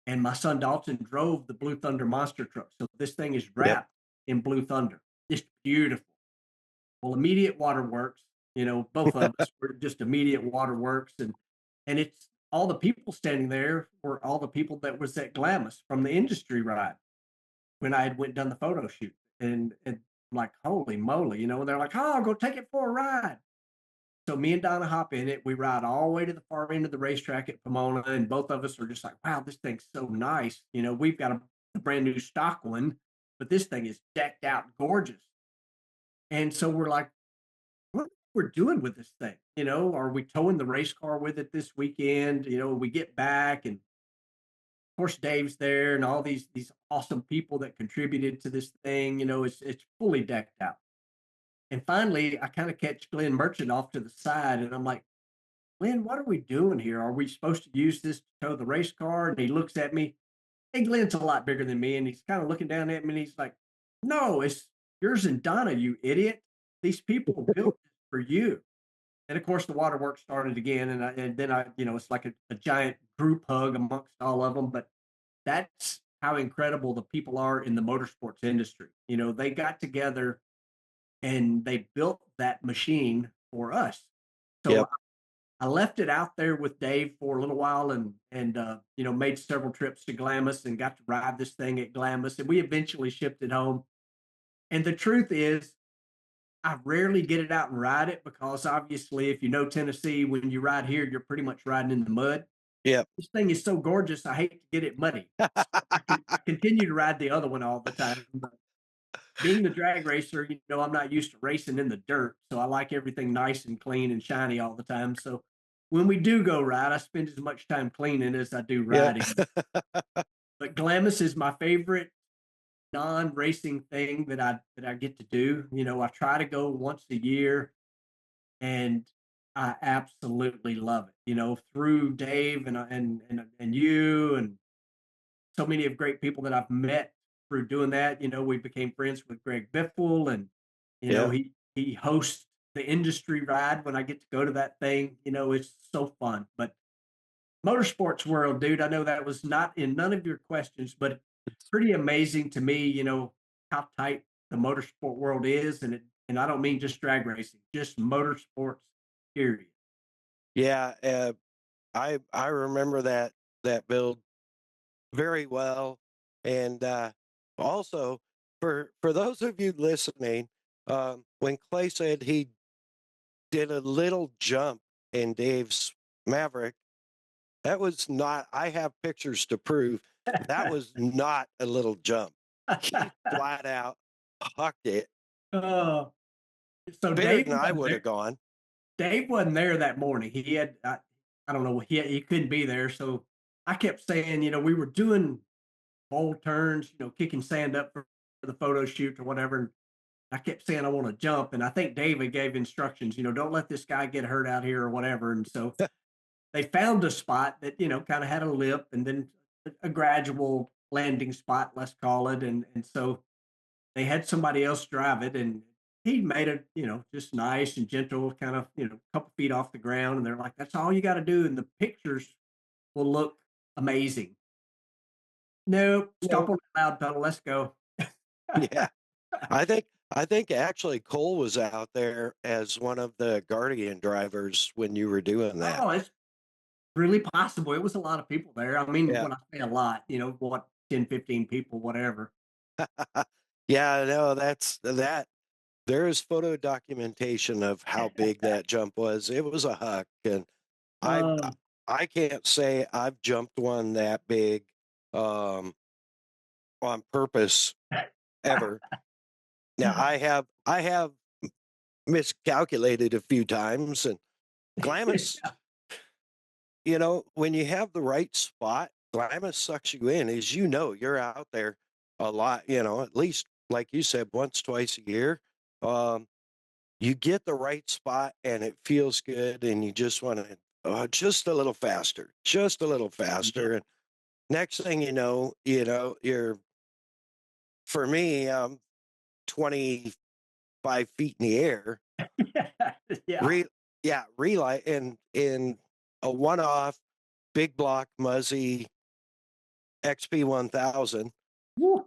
And my son Dalton drove the Blue Thunder monster truck. So this thing is wrapped in Blue Thunder. Just beautiful. Well, immediate waterworks, both of us were just immediate waterworks. And it's all the people standing there were all the people that was at Glamis from the industry ride when I had went and done the photo shoot. And I'm like, holy moly, they're like, oh, I'll go take it for a ride. So me and Donna hop in it. We ride all the way to the far end of the racetrack at Pomona, and both of us are just like, wow, this thing's so nice. We've got a brand new stock one, but this thing is decked out gorgeous. And so we're like, what we're doing with this thing? Are we towing the race car with it this weekend? We get back, and of course Dave's there, and all these awesome people that contributed to this thing. It's fully decked out. And finally, I kind of catch Glenn Merchant off to the side, and I'm like, Glenn, what are we doing here? Are we supposed to use this to tow the race car? And he looks at me. Hey, Glenn's a lot bigger than me, and he's kind of looking down at me, and he's like, no, it's yours and Donna, you idiot. These people built this for you. And of course, the waterworks started again, and then I, it's like a giant group hug amongst all of them. But that's how incredible the people are in the motorsports industry. They got together and they built that machine for us. So I left it out there with Dave for a little while, and made several trips to Glamis and got to ride this thing at Glamis, and we eventually shipped it home. And the truth is, I rarely get it out and ride it because obviously, if you know Tennessee, when you ride here, you're pretty much riding in the mud. Yep. This thing is so gorgeous, I hate to get it muddy. So I continue to ride the other one all the time. But being the drag racer, I'm not used to racing in the dirt, so I like everything nice and clean and shiny all the time. So when we do go ride, I spend as much time cleaning as I do Yep. riding. But Glamis is my favorite non-racing thing that I get to do. I try to go once a year, and I absolutely love it. Through Dave and you and so many of great people that I've met through doing that. We became friends with Greg Biffle, and Yeah. he hosts the industry ride when I get to go to that thing. It's so fun. But motorsports world, dude, I know that was not in none of your questions, but it's pretty amazing to me, how tight the motorsport world is, and I don't mean just drag racing, just motorsports, period. Yeah. I remember that build very well. And also for those of you listening, when Clay said he did a little jump in Dave's Maverick, that was not, I have pictures to prove that was not a little jump. He flat out hucked it Oh, so bigger Dave than I wasn't would there. have gone. Dave wasn't there that morning. He had, I don't know, he couldn't be there. So I kept saying, we were doing bold turns, kicking sand up for the photo shoot or whatever. And I kept saying I want to jump, and I think David gave instructions, don't let this guy get hurt out here or whatever. And so they found a spot that kind of had a lip, and then a gradual landing spot, let's call it. And so they had somebody else drive it, and he made it, just nice and gentle, kind of, a couple feet off the ground. And they're like, "That's all you got to do, and the pictures will look amazing." Nope, stop on the loud pedal. Let's go. Yeah. I think actually Cole was out there as one of the Guardian drivers when you were doing that. Oh, it's really possible. It was a lot of people there. I mean, Yeah. when I say a lot, what, 10, 15 people, whatever. Yeah, no, that's that. There is photo documentation of how big that jump was. It was a huck, and I Oh, I can't say I've jumped one that big um, on purpose ever. Now I have miscalculated a few times, and Glamis, when you have the right spot, Glamis sucks you in. As you're out there a lot, at least like you said, once, twice a year. Um, you get the right spot and it feels good, and you just want to just a little faster, just a little faster. And next thing you're, for me, 25 feet in the air. yeah. Relay in a one-off big block Muzzy XP 1000. Woo.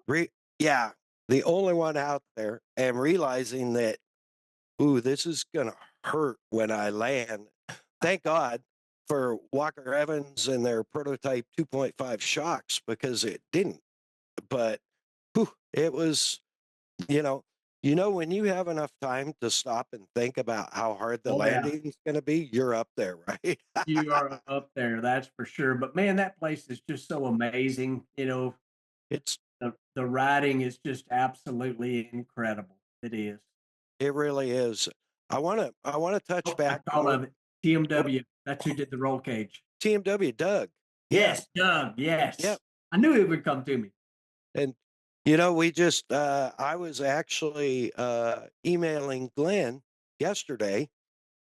Yeah, the only one out there, and realizing that, ooh, this is gonna hurt when I land. Thank God for Walker Evans and their prototype 2.5 shocks, because it didn't. But it was, when you have enough time to stop and think about how hard the Oh, yeah. landing is going to be, you're up there, right? You are up there, that's for sure. But man, that place is just so amazing. It's The riding is just absolutely incredible. It is. it really is. I want to touch Oh, I back thought on of it. TMW. That's who did the roll cage. TMW Doug. Yeah, Yes, Doug. yeah. Yes. I knew it would come to me. And we just I was actually emailing Glenn yesterday.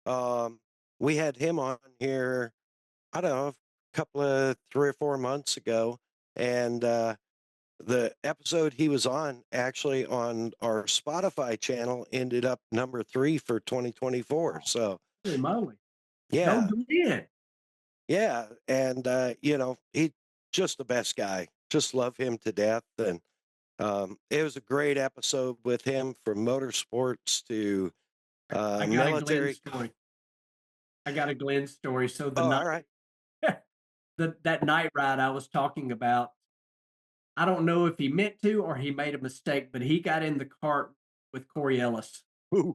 We had him on here, I don't know, a couple of 3 or 4 months ago, and the episode he was on, actually on our Spotify channel, ended up number 3 for 2024. So Holy moly. Go yeah, Glenn. yeah, and he just the best guy. Just love him to death. And it was a great episode with him, from motorsports to I got a Glenn military. story. I got a Glenn story. So the Oh, night all right. that night ride I was talking about, I don't know if he meant to or he made a mistake, but he got in the cart with Corey Ellis. Ooh.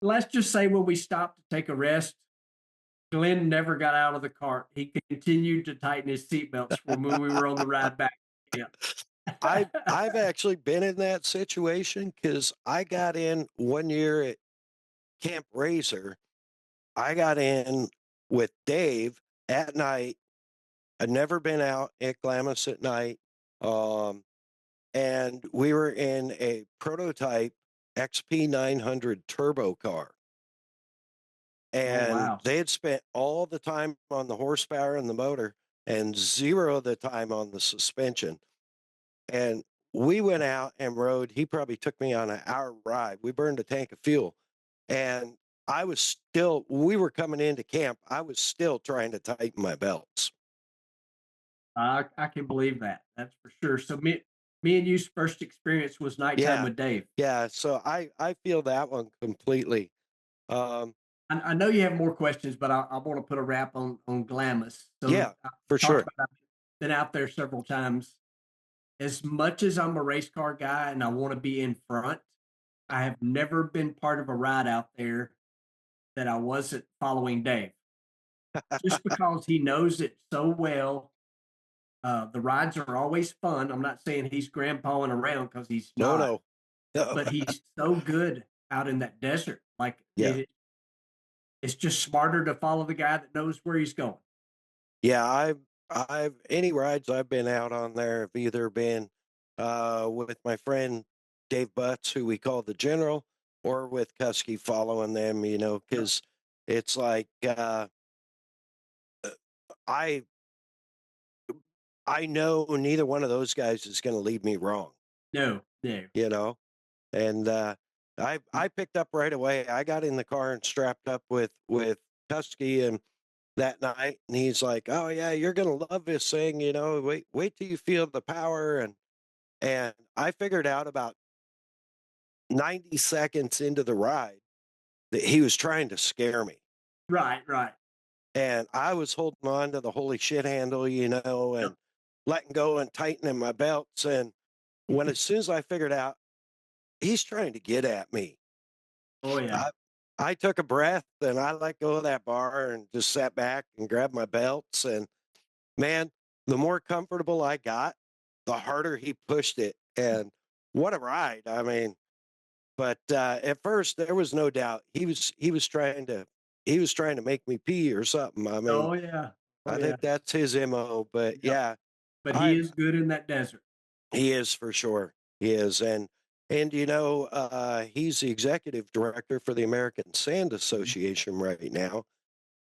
Let's just say when we stopped to take a rest, Glenn never got out of the cart. He continued to tighten his seatbelts when we were on the ride back. Yeah. I've actually been in that situation because I got in one year at Camp Razor. I got in with Dave at night. I'd never been out at Glamis at night. And we were in a prototype XP 900 turbo car. And wow. they had spent all the time on the horsepower and the motor and zero of the time on the suspension. And we went out and rode. He probably took me on an hour ride. We burned a tank of fuel. And we were coming into camp. I was still trying to tighten my belts. I can believe that. That's for sure. So me and you's first experience was nighttime with Dave. Yeah. So I feel that one completely. I know you have more questions, but I want to put a wrap on Glamis. So yeah, for sure. I've been out there several times. As much as I'm a race car guy and I want to be in front, I have never been part of a ride out there that I wasn't following Dave. Just because he knows it so well. The rides are always fun. I'm not saying he's grandpaing around because he's not. No. But he's so good out in that desert. Like, yeah. It's just smarter to follow the guy that knows where he's going. Yeah, any rides I've been out on there have either been with my friend Dave Butts, who we call the General, or with Kusky following them, because it's like I know neither one of those guys is going to lead me wrong. No. And I picked up right away. I got in the car and strapped up with Kusky and that night, and he's like, "Oh yeah, you're gonna love this thing, wait till you feel the power." And I figured out about 90 seconds into the ride that he was trying to scare me. Right. And I was holding on to the holy shit handle, and letting go and tightening my belts. And as soon as I figured out he's trying to get at me, oh yeah, I took a breath and I let go of that bar and just sat back and grabbed my belts. And man, the more comfortable I got, the harder he pushed it. And what a ride. I mean, but at first there was no doubt he was trying to make me pee or something. I mean, I think that's his MO, but yeah. But he is good in that desert. He is, for sure. He is. And he's the executive director for the American Sand Association right now.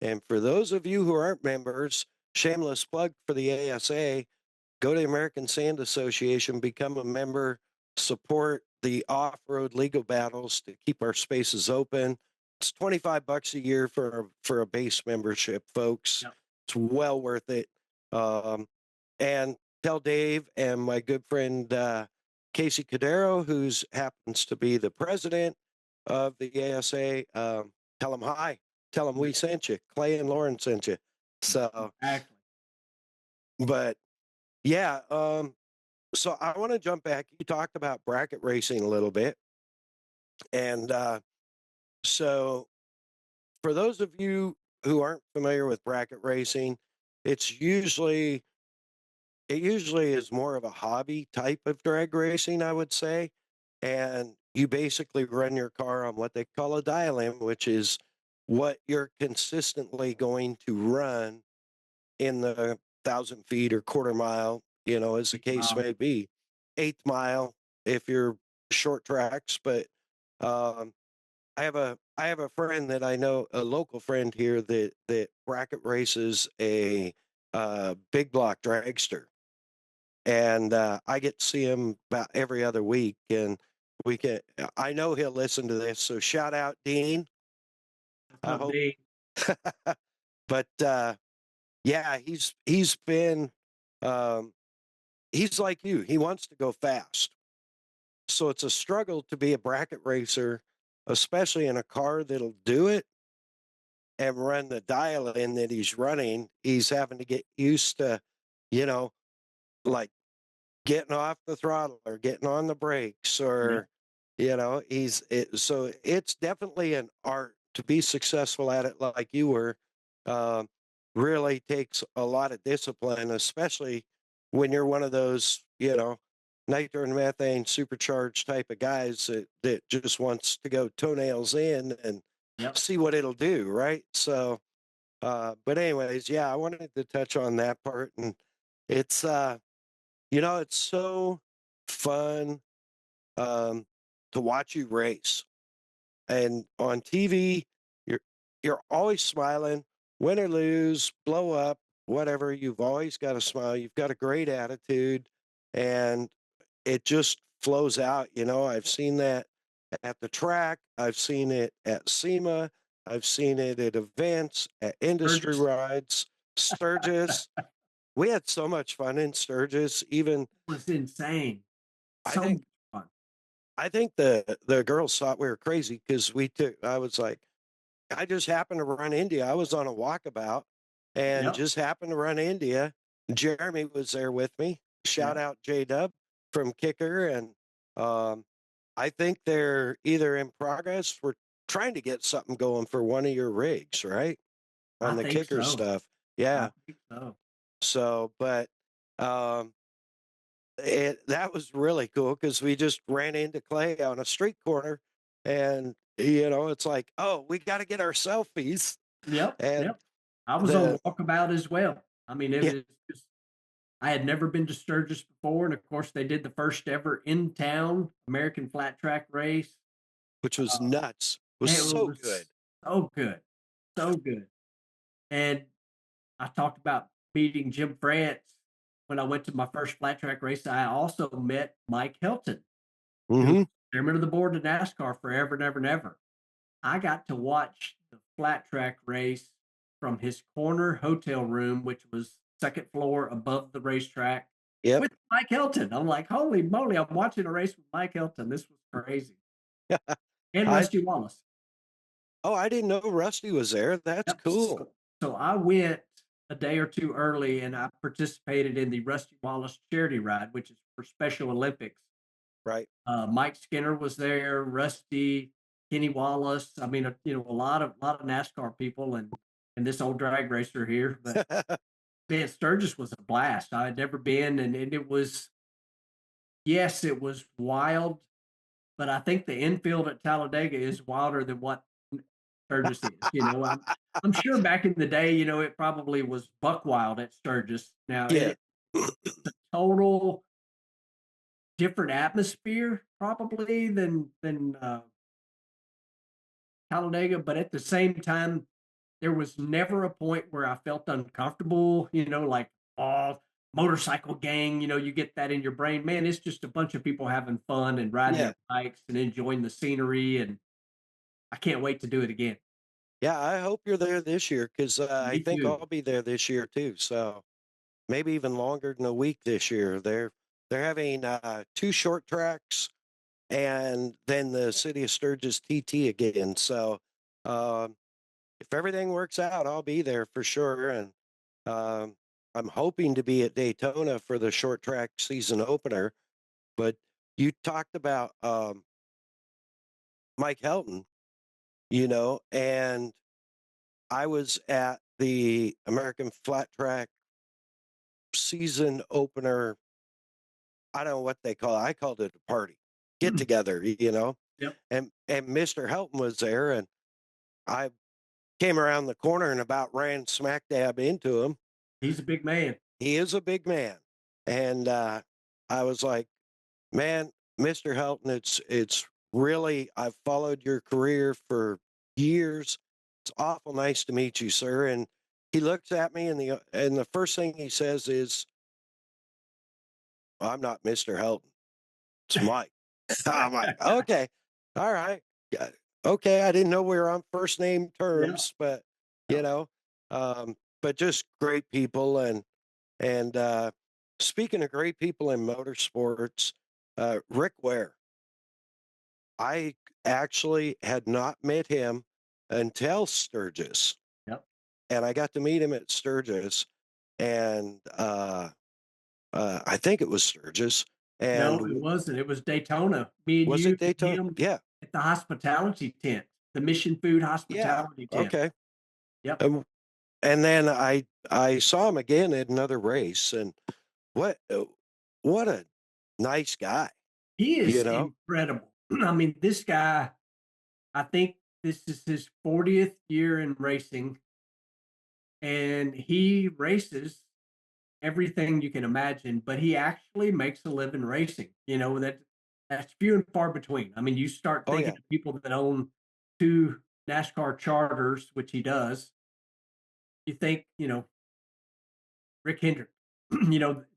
And for those of you who aren't members, shameless plug for the ASA, go to the American Sand Association, become a member, support the off-road legal battles to keep our spaces open. It's $25 a year for a base membership, folks. Yep. It's well worth it. And tell Dave and my good friend Casey Cadero, who happens to be the president of the ASA, tell him hi. Tell him we sent you. Clay and Lauren sent you. So, exactly. But yeah, so I want to jump back. You talked about bracket racing a little bit. And so for those of you who aren't familiar with bracket racing, it usually is more of a hobby type of drag racing, I would say. And you basically run your car on what they call a dial-in, which is what you're consistently going to run in the 1,000 feet or quarter mile, as the case may be. 8th mile if you're short tracks. But I have a friend that I know, a local friend here that bracket races a big block dragster. And I get to see him about every other week, and I know he'll listen to this. So shout out, Dean. I hope. Dean. But yeah, he's been, he's like you. He wants to go fast. So it's a struggle to be a bracket racer, especially in a car that'll do it and run the dial-in that he's running. He's having to get used to, like getting off the throttle or getting on the brakes, or so it's definitely an art to be successful at it like you were. um, Really takes a lot of discipline, especially when you're one of those nitro and methane supercharged type of guys that just wants to go toenails in and Yep. see what it'll do, right? So but anyways, yeah, I wanted to touch on that part. And it's it's so fun to watch you race. And on TV, you're you're always smiling, win or lose, blow up, whatever. You've always got a smile. You've got a great attitude, and it just flows out. I've seen that at the track. I've seen it at SEMA. I've seen it at events, at industry Sturgis. rides, Sturgis. We had so much fun in Sturgis. Even It was insane. I So think much fun. I think the girls thought we were crazy because I was like, I just happened to run India. I was on a walkabout and Yep. just happened to run India. Jeremy was there with me. Shout Yep. out J Dub from Kicker. And I think they're either in progress. We're trying to get something going for one of your rigs, right? On I the think Kicker so. stuff. I Yeah. think so. So, but um, that was really cool because we just ran into Clay on a street corner, and it's like, oh, we got to get our selfies. Yep. And Yep. I was on the walkabout as well. I mean, it yeah, was just, I had never been to Sturgis before. And of course, they did the first ever in town American flat track race. which was Uh, nuts. Was it so good. was so good. So good. And I talked about beating Jim France when I went to my first flat track race. I also met Mike Hilton, who was Mm-hmm. chairman of the board of NASCAR forever and ever and ever. I got to watch the flat track race from his corner hotel room, which was second floor above the racetrack, Yep. with Mike Hilton. I'm like, holy moly, I'm watching a race with Mike Hilton. This was crazy. And I Rusty Wallace. I didn't know Rusty was there. That's Yep. cool. So I went a day or two early and I participated in the Rusty Wallace charity ride, which is for Special Olympics. Right. Mike Skinner was there, Rusty, Kenny Wallace. I mean, a lot of NASCAR people and this old drag racer here. But man, Sturgis was a blast. I had never been, and it was, yes, it was wild, but I think the infield at Talladega is wilder than what Sturgis is. I'm sure back in the day, it probably was buck wild at Sturgis. Now Yeah. it's a total different atmosphere probably than Talladega, but at the same time, there was never a point where I felt uncomfortable, like, oh, motorcycle gang, you get that in your brain. Man, it's just a bunch of people having fun and riding Yeah. their bikes and enjoying the scenery. And I can't wait to do it again. Yeah. I hope you're there this year because I Me think too. I'll be there this year too. So maybe even longer than a week this year. They're having two short tracks and then the City of Sturgis TT again. So if everything works out, I'll be there for sure. And um, I'm hoping to be at Daytona for the short track season opener. But you talked about Mike Helton, and I was at the American Flat Track season opener. I don't know what they call it. I called it a party, get together, Yep. and Mr. Helton was there, and I came around the corner and about ran smack dab into him. He's a big man. He is a big man. And I was like, man, Mr. Helton, it's really, I've followed your career for years. It's awful nice to meet you, sir. And he looks at me and the first thing he says is, I'm not Mr. Helton. It's Mike. I'm like, okay, all right. Yeah, okay. I didn't know we were on first name terms, but you know, but just great people. And speaking of great people in motorsports, Rick Ware, I actually had not met him until Sturgis. Yep. And I got to meet him at Sturgis. And I think it was Sturgis. No, And it wasn't. It was Daytona. Me and was you it Daytona? and him Yeah. at the hospitality tent, the Mission Food Yeah. hospitality tent. Okay. Yep. And then I saw him again at another race, and what what a nice guy, He you is know? incredible. I mean, this guy, I think this is his 40th year in racing, and he races everything you can imagine, but he actually makes a living racing. That's few and far between. I mean, you start Oh thinking yeah. of people that own 2 NASCAR charters, which he does. You think, Rick Hendrick,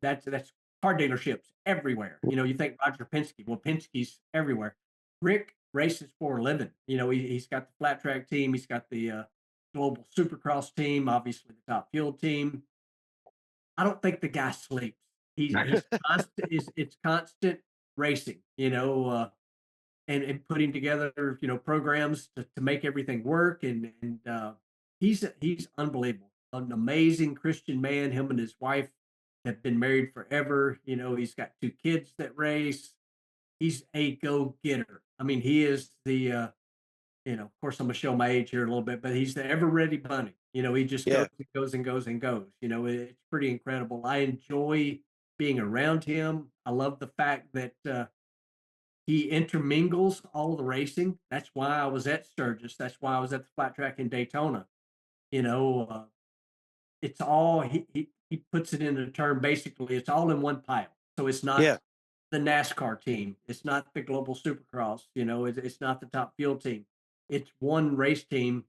that's car dealerships everywhere. You think Roger Penske. Well, Penske's everywhere. Rick races for a living. He's got the flat track team. He's got the global supercross team, obviously the top fuel team. I don't think the guy sleeps. He's constant. It's constant racing. And putting together programs to make everything work. And he's unbelievable. An amazing Christian man. Him and his wife have been married forever. He's got 2 kids that race. He's a go getter. I mean, he is the of course, I'm gonna show my age here a little bit, but he's the ever ready bunny. He just Yeah. goes and goes and goes and goes. It's pretty incredible. I enjoy being around him. I love the fact that he intermingles all of the racing. That's why I was at Sturgis. That's why I was at the flat track in Daytona. You know, uh, it's all he puts it in a term. Basically, it's all in one pile. So it's not Yeah. the NASCAR team. It's not the Global Supercross. It's not the Top Fuel team. It's one race team,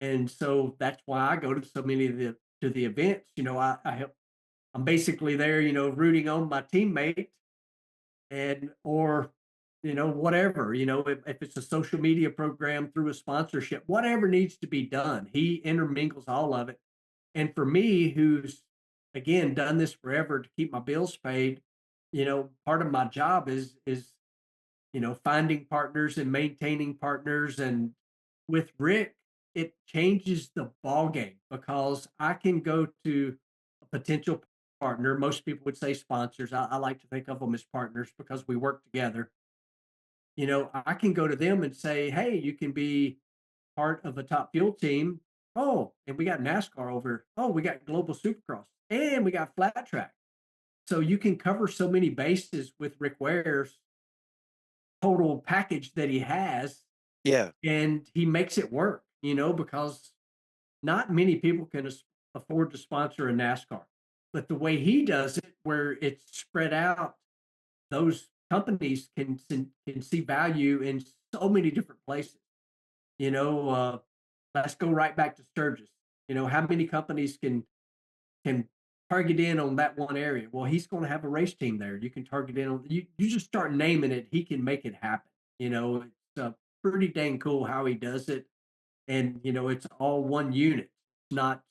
and so that's why I go to so many of the events. I help. I'm basically there, rooting on my teammate and or whatever, if it's a social media program through a sponsorship, whatever needs to be done, he intermingles all of it. And for me, who's again done this forever to keep my bills paid, part of my job is finding partners and maintaining partners. And with Rick, it changes the ball game because I can go to a potential partner. Most people would say sponsors. I like to think of them as partners because we work together. I can go to them and say, hey, you can be part of a top fuel team. Oh, and we got NASCAR over. Oh, we got Global Supercross and we got flat track. So you can cover so many bases with Rick Ware's total package that he has, Yeah. and he makes it work, because not many people can afford to sponsor a NASCAR. But the way he does it, where it's spread out, those companies can see value in so many different places. Let's go right back to Sturgis. How many companies can target in on that one area? Well, he's going to have a race team there. You can target in on you just start naming it, he can make it happen. It's pretty dang cool how he does it. And it's all one unit. Not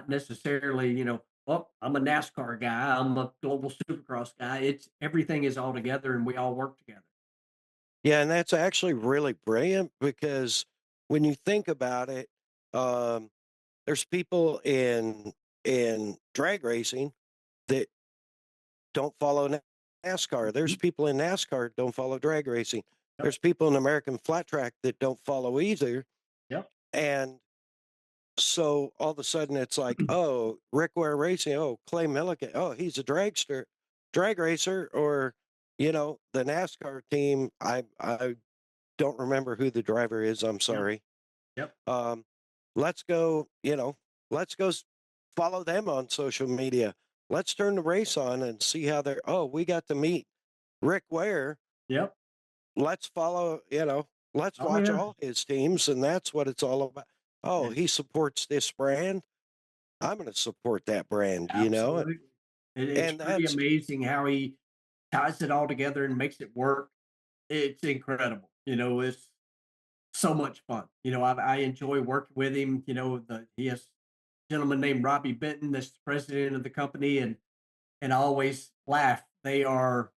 necessarily, well, I'm a NASCAR guy, I'm a global supercross guy. It's everything is all together and we all work together. Yeah, and that's actually really brilliant because when you think about it, um, there's people in drag racing that don't follow NASCAR. There's Mhm. people in NASCAR don't follow drag racing. Yep. There's people in American flat track that don't follow either. Yep. And so all of a sudden it's like, oh, Rick Ware Racing, oh, Clay Millican, oh, he's a drag racer, or the NASCAR team. I don't remember who the driver is. I'm Yep. sorry. Yep. Um, let's go, let's go follow them on social media. Let's turn the race on and see how they're, oh, we got to meet Rick Ware. Yep. Let's follow, let's Oh watch yeah. all his teams. And that's what it's all about. Oh, And he supports this brand. I'm going to support that brand, absolutely. It's and pretty that's, amazing how he ties it all together and makes it work. It's incredible. It's so much fun. I enjoy working with him. He has a gentleman named Robbie Benton that's the president of the company, and I always laugh. I'm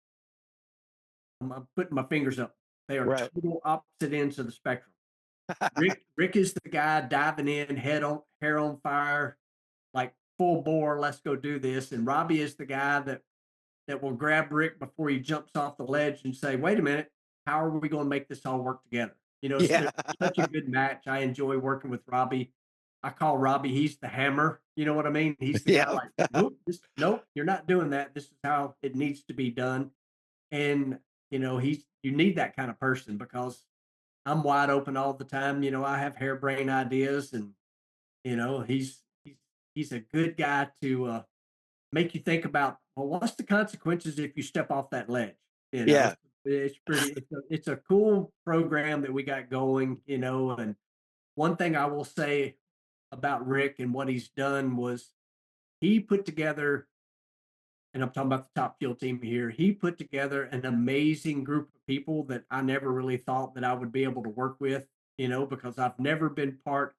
putting my fingers up. They are right. total opposite ends of the spectrum. Rick is the guy diving in, hair on fire, like full bore. Let's go do this. And Robbie is the guy that that will grab Rick before he jumps off the ledge and say, "Wait a minute, how are we going to make this all work together?" Yeah. They're such a good match. I enjoy working with Robbie. I call Robbie, he's the hammer. You know what I mean? He's the guy Yeah. like, nope, you're not doing that. This is how it needs to be done. And, you need that kind of person because I'm wide open all the time. I have harebrained ideas and, he's a good guy to make you think about, well, what's the consequences if you step off that ledge? Yeah. It's a cool program that we got going, and one thing I will say about Rick and what he's done was he put together, and I'm talking about the Top Fuel team here, he put together an amazing group of people that I never really thought that I would be able to work with, because I've never been part.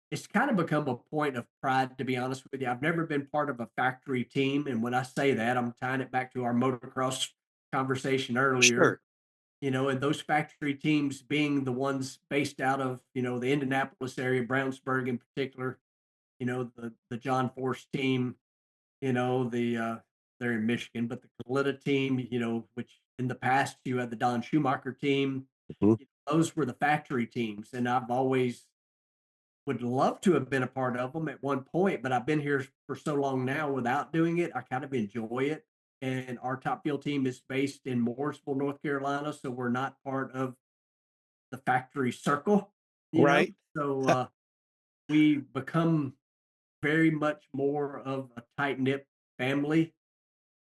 It's kind of become a point of pride, to be honest with you. I've never been part of a factory team. And when I say that, I'm tying it back to our motocross conversation earlier, Sure. and those factory teams being the ones based out of, the Indianapolis area, Brownsburg in particular, the John Force team, they're in Michigan, but the Kalita team, which in the past you had the Don Schumacher team, Mhm. those were the factory teams. And I've always would love to have been a part of them at one point, but I've been here for so long now without doing it. I kind of enjoy it. And our Top Fuel team is based in Mooresville, North Carolina. So we're not part of the factory circle, Right. So we become very much more of a tight knit family,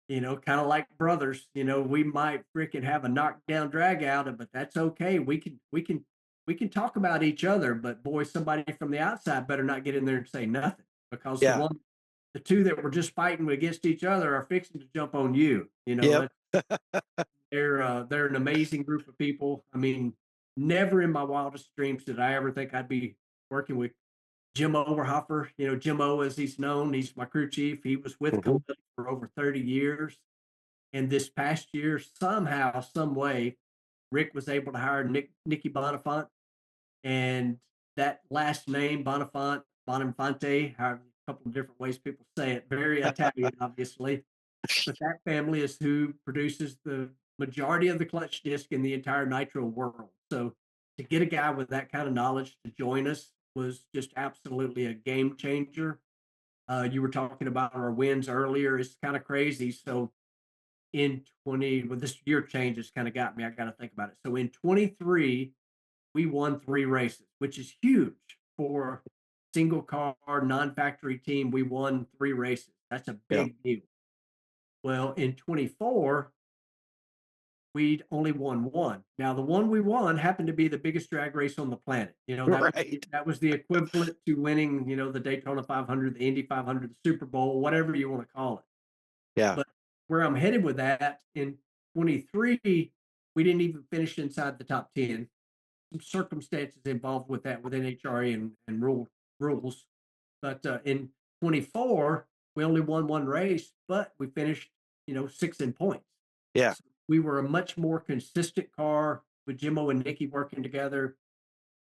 kind of like brothers. We might freaking have a knockdown drag out, but that's okay. We can talk about each other, but boy, somebody from the outside better not get in there and say nothing because Yeah. the two that were just fighting against each other are fixing to jump on you. Yep. They're an amazing group of people. I mean, never in my wildest dreams did I ever think I'd be working with Jim Overhofer. Jim O, as he's known, he's my crew chief. He was with Mhm. Colette for over 30 years. And this past year, somehow, some way, Rick was able to hire Nicky Bonifant. And that last name, Bonifante, however, a couple of different ways people say it, very Italian, obviously. But that family is who produces the majority of the clutch disc in the entire nitro world. So to get a guy with that kind of knowledge to join us was just absolutely a game changer. You were talking about our wins earlier. It's kind of crazy. So well, this year change has kind of got me. I got to think about it. So in 23, we won 3 races, which is huge for single car non-factory team. We won 3 races. That's a Yeah. big deal. Well, in 24, we'd only won 1. Now, the one we won happened to be the biggest drag race on the planet. Right. That was the equivalent to winning, the Daytona 500, the Indy 500, the Super Bowl, whatever you want to call it. Yeah. But where I'm headed with that in 23, we didn't even finish inside the top 10. Some circumstances involved with that with NHRA and rules. But in 24, we only won 1 race, but we finished, 6 in points. Yeah. So we were a much more consistent car with Jimmo and Nicky working together,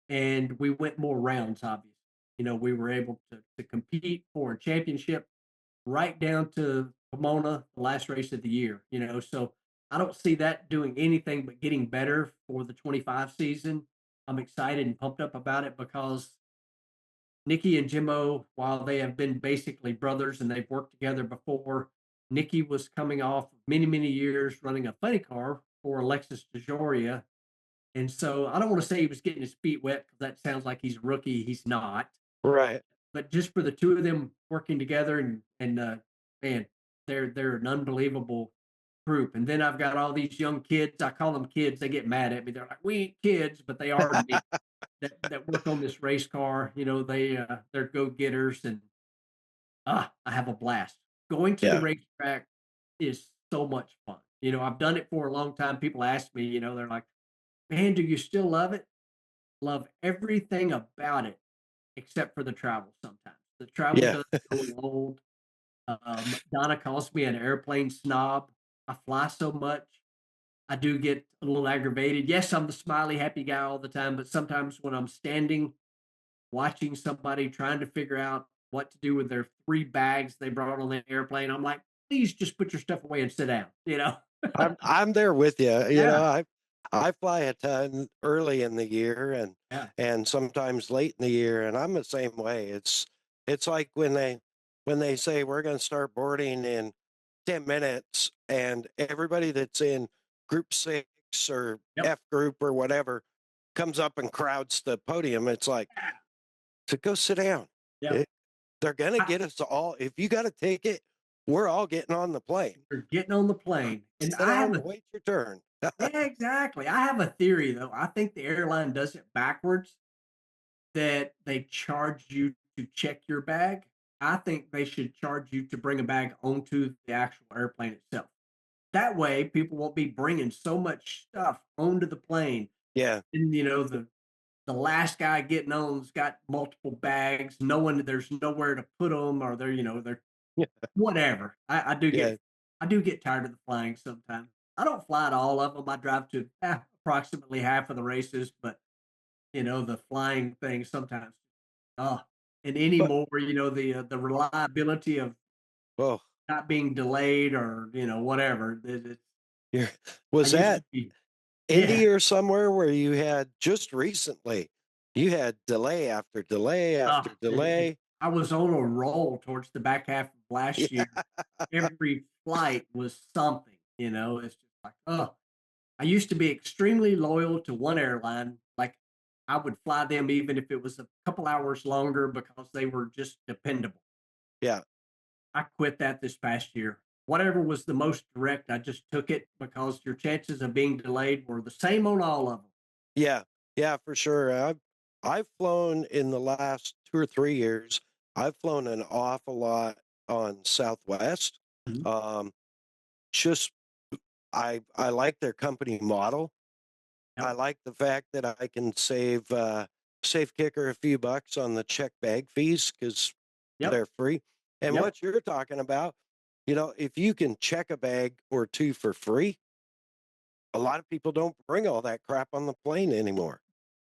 and we went more rounds, obviously. We were able to compete for a championship right down to Pomona, the last race of the year, So I don't see that doing anything but getting better for the 25 season. I'm excited and pumped up about it because Nicky and Jimmo, while they have been basically brothers and they've worked together before, Nicky was coming off many, many years running a funny car for Alexis DeJoria. And so I don't want to say he was getting his feet wet because that sounds like he's a rookie. He's not. Right. But just for the two of them working together and man, they're an unbelievable group. And then I've got all these young kids. I call them kids. They get mad at me. They're like, "We ain't kids," but they are to me. That work on this race car. They're go getters, and I have a blast. Going to the Yeah. racetrack is so much fun. I've done it for a long time. People ask me, they're like, "Man, do you still love it?" Love everything about it except for the travel sometimes. The travel Yeah. does go old. Donna calls me an airplane snob. I fly so much. I do get a little aggravated. Yes, I'm the smiley, happy guy all the time, but sometimes when I'm standing watching somebody trying to figure out what to do with their 3 bags they brought on the airplane, I'm like, please just put your stuff away and sit down, you know? I'm there with you. You know, Yeah. I fly a ton early in the year Yeah. and sometimes late in the year, and I'm the same way. It's like when they say we're going to start boarding in 10 minutes, and everybody that's in group 6 or Yep. F group or whatever comes up and crowds the podium. It's like, to go sit down. Yep. They're going to I get us all. If you got a ticket, we're all getting on the plane. You're getting on the plane, and Sit I have down a and wait your turn. yeah, exactly. I have a theory, though. I think the airline does it backwards, that they charge you to check your bag. I think they should charge you to bring a bag onto the actual airplane itself. That way, people won't be bringing so much stuff onto the plane, Yeah. and, the last guy getting on's got multiple bags. There's nowhere to put them, or they're Yeah. whatever. Yeah. I do get tired of the flying sometimes. I don't fly to all of them. I drive to approximately half of the races, but the flying thing sometimes. Oh, and But, anymore, the reliability of well, not being delayed or whatever. you're, I was used that to be, yeah. Indy or somewhere where you had just recently, you had delay after delay Oh, after delay? I was on a roll towards the back half of Yeah. last year. Every flight was something. It's just like, oh, I used to be extremely loyal to one airline. Like, I would fly them even if it was a couple hours longer because they were just dependable. Yeah. I quit that this past year. Whatever was the most direct, I just took it because your chances of being delayed were the same on all of them. Yeah. Yeah, for sure. I've flown in the last 2 or 3 years. I've flown an awful lot on Southwest. Mhm. Um, just I like their company model. I Yep. like the fact that I can save kicker a few bucks on the check bag fees because Yep. they're free. And Yep. what you're talking about, if you can check a bag or two for free, a lot of people don't bring all that crap on the plane anymore.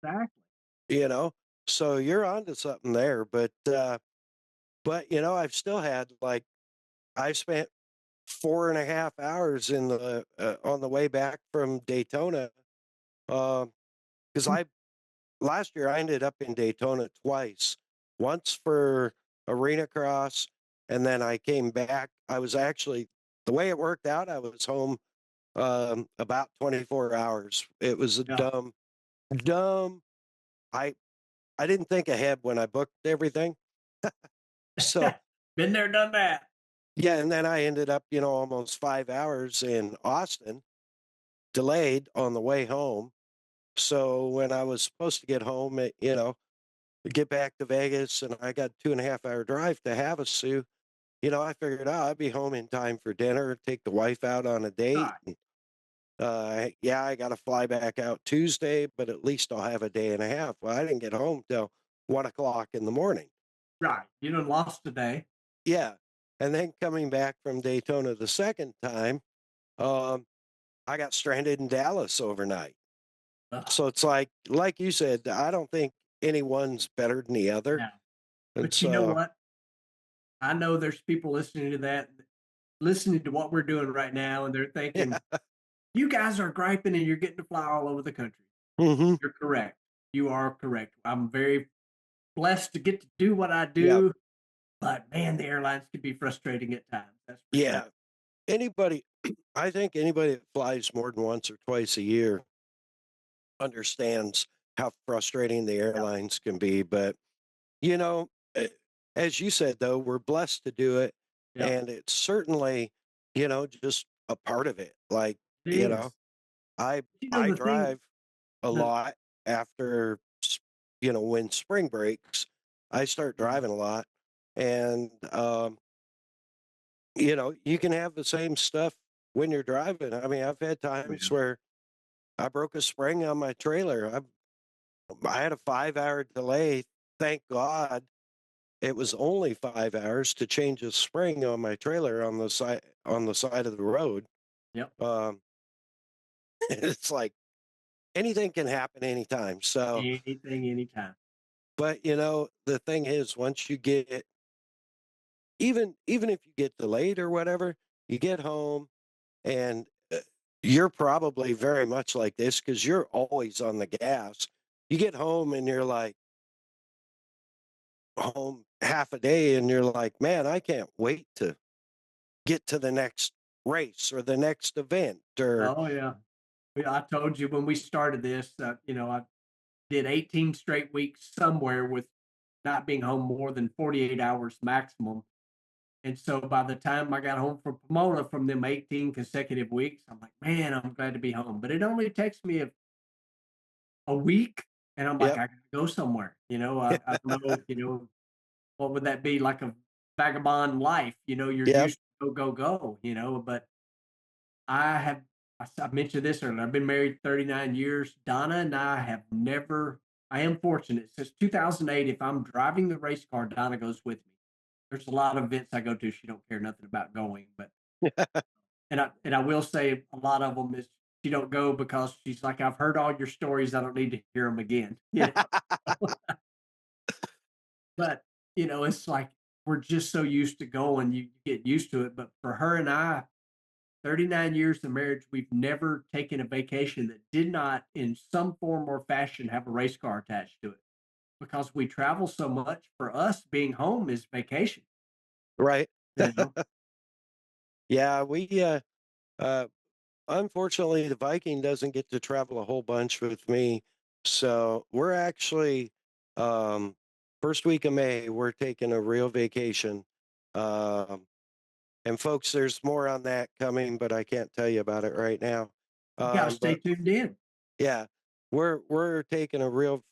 Exactly. You know, so you're onto something there. But I've still had I spent 4.5 hours in the on the way back from Daytona because I last year I ended up in Daytona twice. Once for arena cross, and then I came back. I was actually the way it worked out. I was home about 24 hours. It was a Yeah. dumb. I I didn't think ahead when I booked everything. So Been there, done that. yeah, and then I ended up, almost 5 hours in Austin, delayed on the way home. So when I was supposed to get home, get back to Vegas, and I got 2.5 hour drive to Havasu. I figured, I'd be home in time for dinner, take the wife out on a date. Right. And, yeah, I got to fly back out Tuesday, but at least I'll have a day and a half. Well, I didn't get home till 1 o'clock in the morning. Right. You done lost today. Yeah. And then coming back from Daytona the second time, um, I got stranded in Dallas overnight. So it's like you said, I don't think anyone's better than the other. Yeah. But It's you know what? I know there's people listening to that, listening to what we're doing right now, and they're thinking, yeah. you guys are griping and you're getting to fly all over the country. Hmm. You're correct. You are correct. I'm very blessed to get to do what I Yeah. do, but man, the airlines can be frustrating at times. That's for sure. Yeah. Anybody, I think anybody that flies more than once or twice a year understands how frustrating the Yep. airlines can be. But, you know, eh, as you said, though, we're blessed to do it. Yep. And it's certainly, just a part of it. Like, It you know, is. I, The I thing, drive a the lot after, when spring breaks, I start driving a lot. And, you can have the same stuff when you're driving. I mean, I've had times where I broke a spring on my trailer. I had a 5 hour delay. Thank God it was only 5 hours to change a spring on my trailer on the side of the road. Yep. Um, it's like anything can happen anytime. So, Anything, anytime. but the thing is, once you get even if you get delayed or whatever, you get home and you're probably very much like this because you're always on the gas. You get home and you're like, home half a day and you're like, man, I can't wait to get to the next race or the next event or Oh yeah. Yeah, I told you when we started this, I did 18 straight weeks somewhere with not being home more than 48 hours maximum. And so by the time I got home from Pomona from them 18 consecutive weeks, I'm like, man, I'm glad to be home. But it only takes me a week, and I'm like, yep, I gotta go somewhere. I don't know, what would that be like a vagabond life? You're yep, used to go, but I have, I mentioned this earlier. I've been married 39 years. Donna and I have never, I am fortunate since 2008. If I'm driving the race car, Donna goes with me. There's a lot of events I go to. She don't care nothing about going, but, and I will say a lot of them is she don't go because she's like, I've heard all your stories. I don't need to hear them again. But, it's like, we're just so used to going, you get used to it. But for her and I, 39 years of marriage, we've never taken a vacation that did not, in some form or fashion, have a race car attached to it because we travel so much. For us, being home is vacation. right. You know, Yeah, uh, unfortunately, the Viking doesn't get to travel a whole bunch with me. So we're actually, um, first week of May, we're taking a real vacation. Um, and folks, there's more on that coming, but I can't tell you about it right now. you got to stay But tuned in. yeah, we're taking a real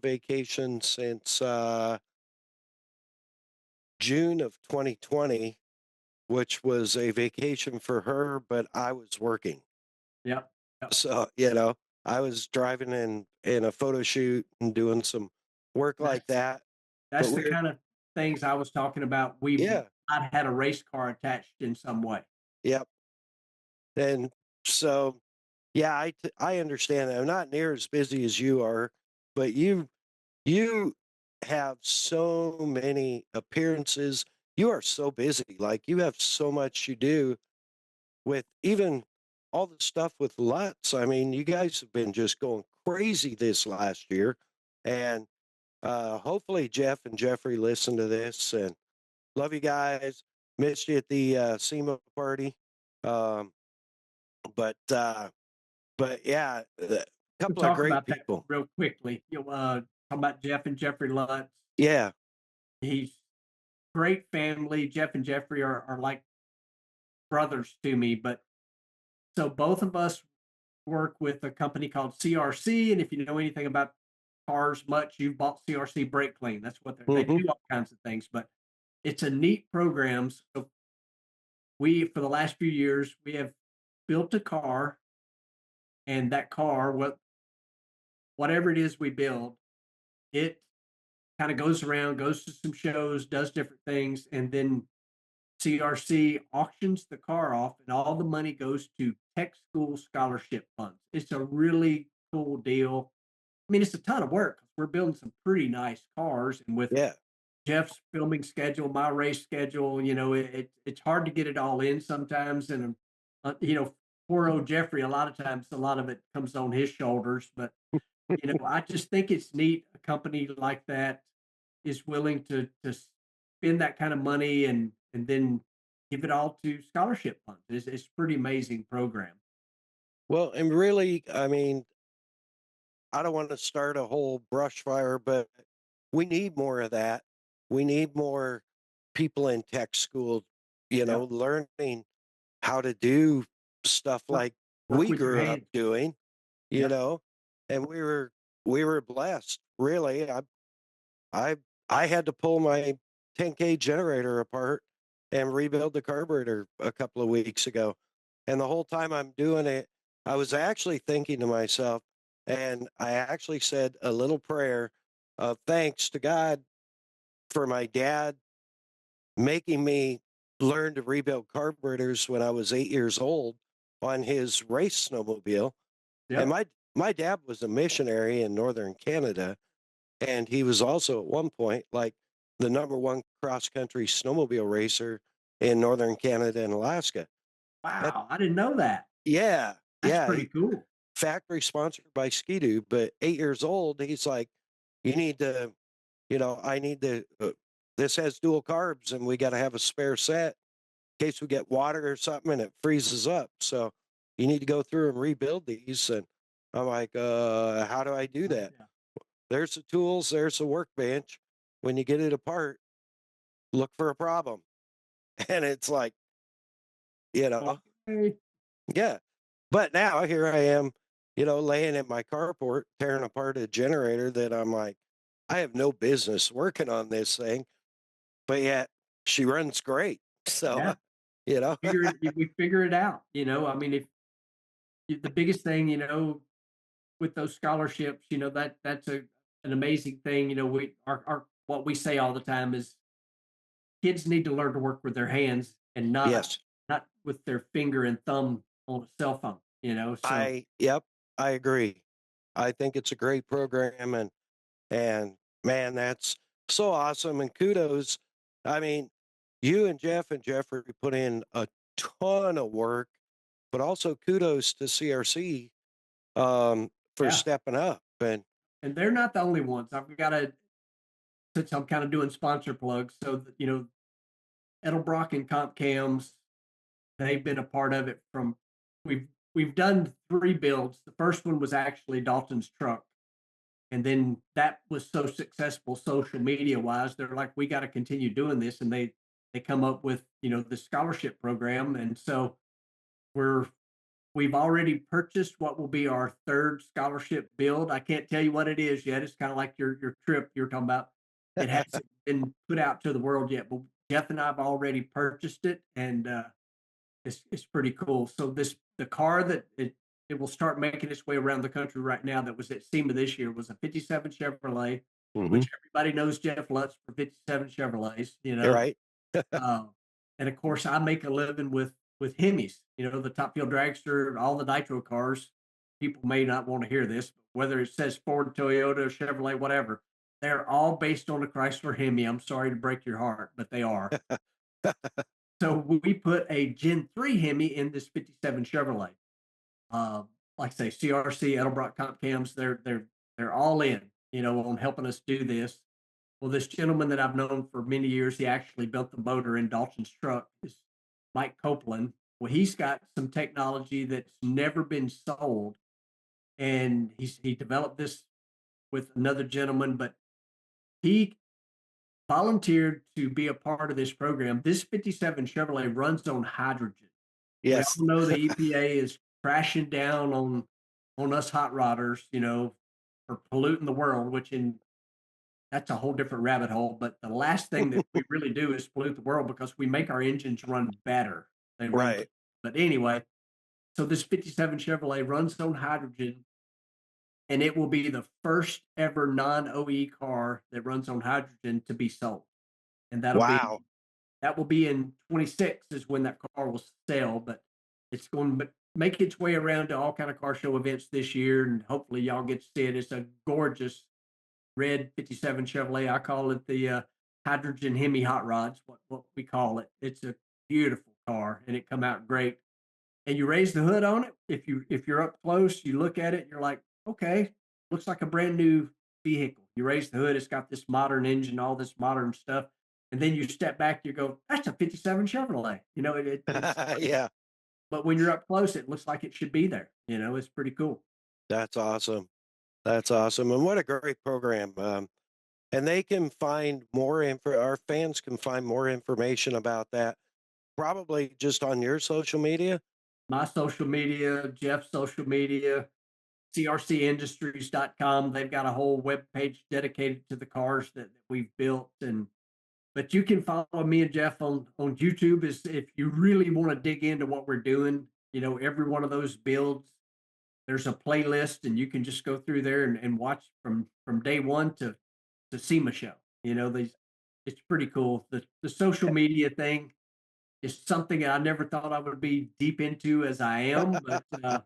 vacation since June of 2020, which was a vacation for her, but I was working. Yep. Yep. So, I was driving in a photo shoot and doing some work like That's that. But that's the we're kind of things I was talking about. We've yeah, not had a race car attached in some way. yep. And so yeah, I understand that. I'm not near as busy as you are, but you have so many appearances. You are so busy. Like you have so much you do with even all the stuff with Lutz. I mean, you guys have been just going crazy this last year. And hopefully Jeff and Jeffrey listen to this and love you guys. Missed you at the SEMA party. Um, but yeah, a We'll couple of talk great about that people. real quickly. Talk about Jeff and Jeffrey Lutz. Yeah. He's great family. Jeff and Jeffrey are like brothers to me, but so both of us work with a company called CRC. And if you know anything about cars much, you've bought CRC brake clean. That's what they Hmm. do all kinds of things, but it's a neat program. So we, for the last few years, we have built a car, and that car, whatever it is we build, it kind of goes around, goes to some shows, does different things, and then CRC auctions the car off, and all the money goes to tech school scholarship funds. It's a really cool deal. I mean, it's a ton of work. We're building some pretty nice cars, and with Yeah. Jeff's filming schedule, my race schedule, it's hard to get it all in sometimes. And poor old Jeffrey, a lot of times, a lot of it comes on his shoulders. But I just think it's neat. A company like that is willing to spend that kind of money and then give it all to scholarship funds. It's a pretty amazing program. Well, and really, I mean, I don't want to start a whole brush fire, but we need more of that. We need more people in tech school, Yep. learning how to do stuff Work, like work we with your grew up hands. doing, you Yep. know, and we were blessed. Really, I I had to pull my 10K generator apart and rebuild the carburetor a couple of weeks ago. And the whole time I'm doing it, I was actually thinking to myself, and I actually said a little prayer of thanks to God for my dad making me learn to rebuild carburetors when I was 8 years old on his race snowmobile. And Yep. my dad was a missionary in northern Canada, and he was also at one point like the number one cross country snowmobile racer in northern Canada and Alaska. Wow, I didn't know that. Yeah, That's yeah. pretty cool. Factory sponsored by Ski-Doo, but 8 years old. He's like, you need to, I need to. This has dual carbs, and we got to have a spare set in case we get water or something and it freezes up. So you need to go through and rebuild these. And I'm like, how do I do that? Yeah. There's the tools, there's the workbench. When you get it apart, look for a problem. And it's like, Okay. yeah. But now here I am, laying in my carport, tearing apart a generator that I'm like, I have no business working on this thing, but yet she runs great. So, Yeah. you know, We figure it out. I mean, if the biggest thing, with those scholarships, that's an amazing thing. We our what we say all the time is kids need to learn to work with their hands and yes, not with their finger and thumb on a cell phone. So yep, I agree. I think it's a great program, and man, that's so awesome. And kudos. I mean, you and Jeff and Jeffrey put in a ton of work, but also kudos to CRC for yeah, stepping up. and they're not the only ones. I've got to since I'm kind of doing sponsor plugs. So that, Edelbrock and Comp Cams, they've been a part of it from we've we've done 3 builds. The first one was actually Dalton's truck. And then that was so successful social media wise, they're like, we got to continue doing this. And they come up with, the scholarship program. And so we've already purchased what will be our 3rd scholarship build. I can't tell you what it is yet. It's kind of like your trip you're talking about. It hasn't been put out to the world yet, but Jeff and I have already purchased it, and it's pretty cool. So the car that it will start making its way around the country right now that was at SEMA this year was a 57 Chevrolet, Mhm. which everybody knows Jeff Lutz for 57 Chevrolets, You're right. uh, and of course, I make a living with Hemis, the Top Fuel Dragster, all the nitro cars. People may not want to hear this, but whether it says Ford, Toyota, Chevrolet, whatever, they're all based on the Chrysler Hemi. I'm sorry to break your heart, but they are. So we put a Gen 3 Hemi in this 57 Chevrolet. Uh, like I say, CRC, Edelbrock Comp Cams, they're all in, on helping us do this. Well, this gentleman that I've known for many years, he actually built the motor in Dalton's truck, is Mike Copeland. Well, he's got some technology that's never been sold, and he developed this with another gentleman, but he volunteered to be a part of this program. This 57 Chevrolet runs on hydrogen. We Yes. all know the EPA is crashing down on us hot rodders, for polluting the world, that's a whole different rabbit hole. But the last thing that we really do is pollute the world because we make our engines run better. They run, Right. but anyway, so this 57 Chevrolet runs on hydrogen, and it will be the first ever non-OE car that runs on hydrogen to be sold. And Wow. that will be in 26 is when that car will sell, but it's going to make its way around to all kind of car show events this year, and hopefully y'all get to see it. It's a gorgeous red 57 Chevrolet. I call it the hydrogen Hemi hot rods, what we call it. It's a beautiful car, and it come out great. And you raise the hood on it. If you're up close, you look at it, you're like, okay, looks like a brand new vehicle. You raise the hood, it's got this modern engine, all this modern stuff. And then you step back, you go, that's a 57 Chevrolet. It's Yeah, but when you're up close, it looks like it should be there. It's pretty cool. that's awesome. That's awesome. And what a great program. And they can find more info. Our fans can find more information about that, probably just on your social media. My social media, Jeff's social media, crcindustries.com. They've got a whole web page dedicated to the cars that we've built. But you can follow me and Jeff on YouTube is if you really want to dig into what we're doing. Every one of those builds, there's a playlist, and you can just go through there and watch from day one to SEMA show. It's pretty cool. The social media thing is something I never thought I would be deep into as I am, but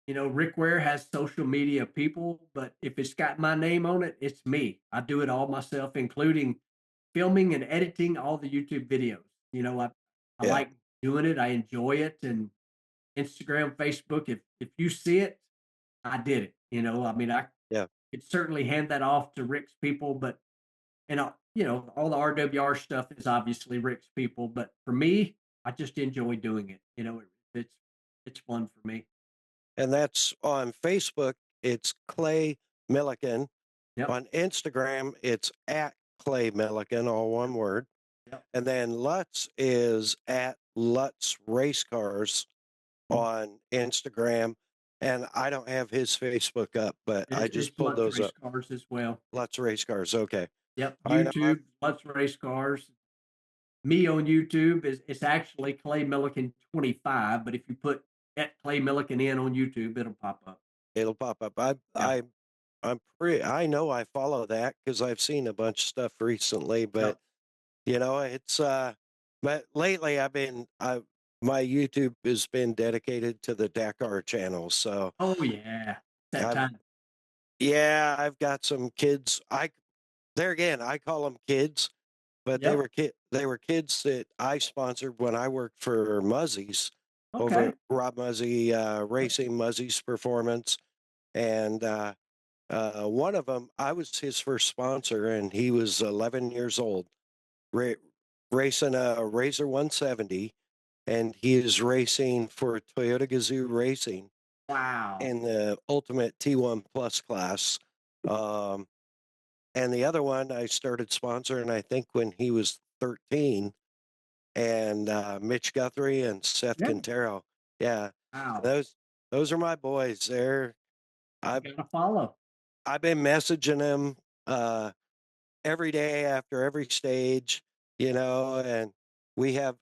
Rick Ware has social media people, but if it's got my name on it, it's me. I do it all myself, including filming and editing all the YouTube videos. I Yeah. like doing it. I enjoy it. And Instagram, Facebook, if you see it, I did it. I mean, I Yeah. could certainly hand that off to Rick's people, but all the RWR stuff is obviously Rick's people, but for me, I just enjoy doing it. It's fun for me. And that's on Facebook. It's Clay Millican. Yep. On Instagram, it's at Clay Millican, all one word. Yep. And then Lutz is at Lutz Race Cars on Instagram. And I don't have his Facebook up, but I just It's pulled Lutz those Race up. Cars as well. Lutz Race Cars. Okay. Yep. I know. YouTube, Lutz Race Cars. Me on YouTube it's actually Clay Millican 25, but if you put at Clay Millican in on YouTube, it'll pop up. It'll pop up. Yeah. I know I follow that because I've seen a bunch of stuff recently, but it's but lately my YouTube has been dedicated to the Dakar channel. So Oh yeah. That I've, time. yeah, I've got some kids. There again, I call them kids, but Yep. they were kids that I sponsored when I worked for Muzzy's over Okay. at Rob Muzzy Racing, Muzzy's Performance. And one of them, I was his first sponsor, and he was 11 years old, racing a Razor 170, and he is racing for Toyota Gazoo Racing Wow. in the Ultimate T1 Plus class. And the other one I started sponsoring, I think, when he was 13, and Mitch Guthrie and Seth Yeah. Quintero. Yeah, Wow. those are my boys. I've got to follow. I've been messaging them every day after every stage, and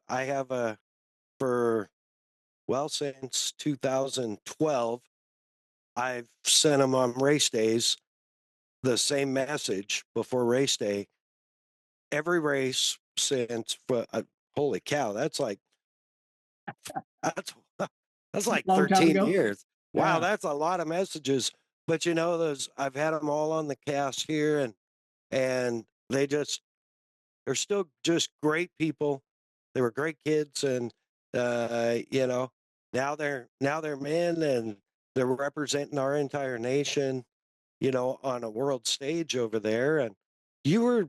I have since 2012, I've sent them on race days the same message before race day. Every race since, holy cow, that's that's like Long time 13 ago. years. Wow, Yeah. that's a lot of messages. But those I've had them all on the cast here, and they're still just great people. They were great kids, and now they're men, and they're representing our entire nation, on a world stage over there. And you were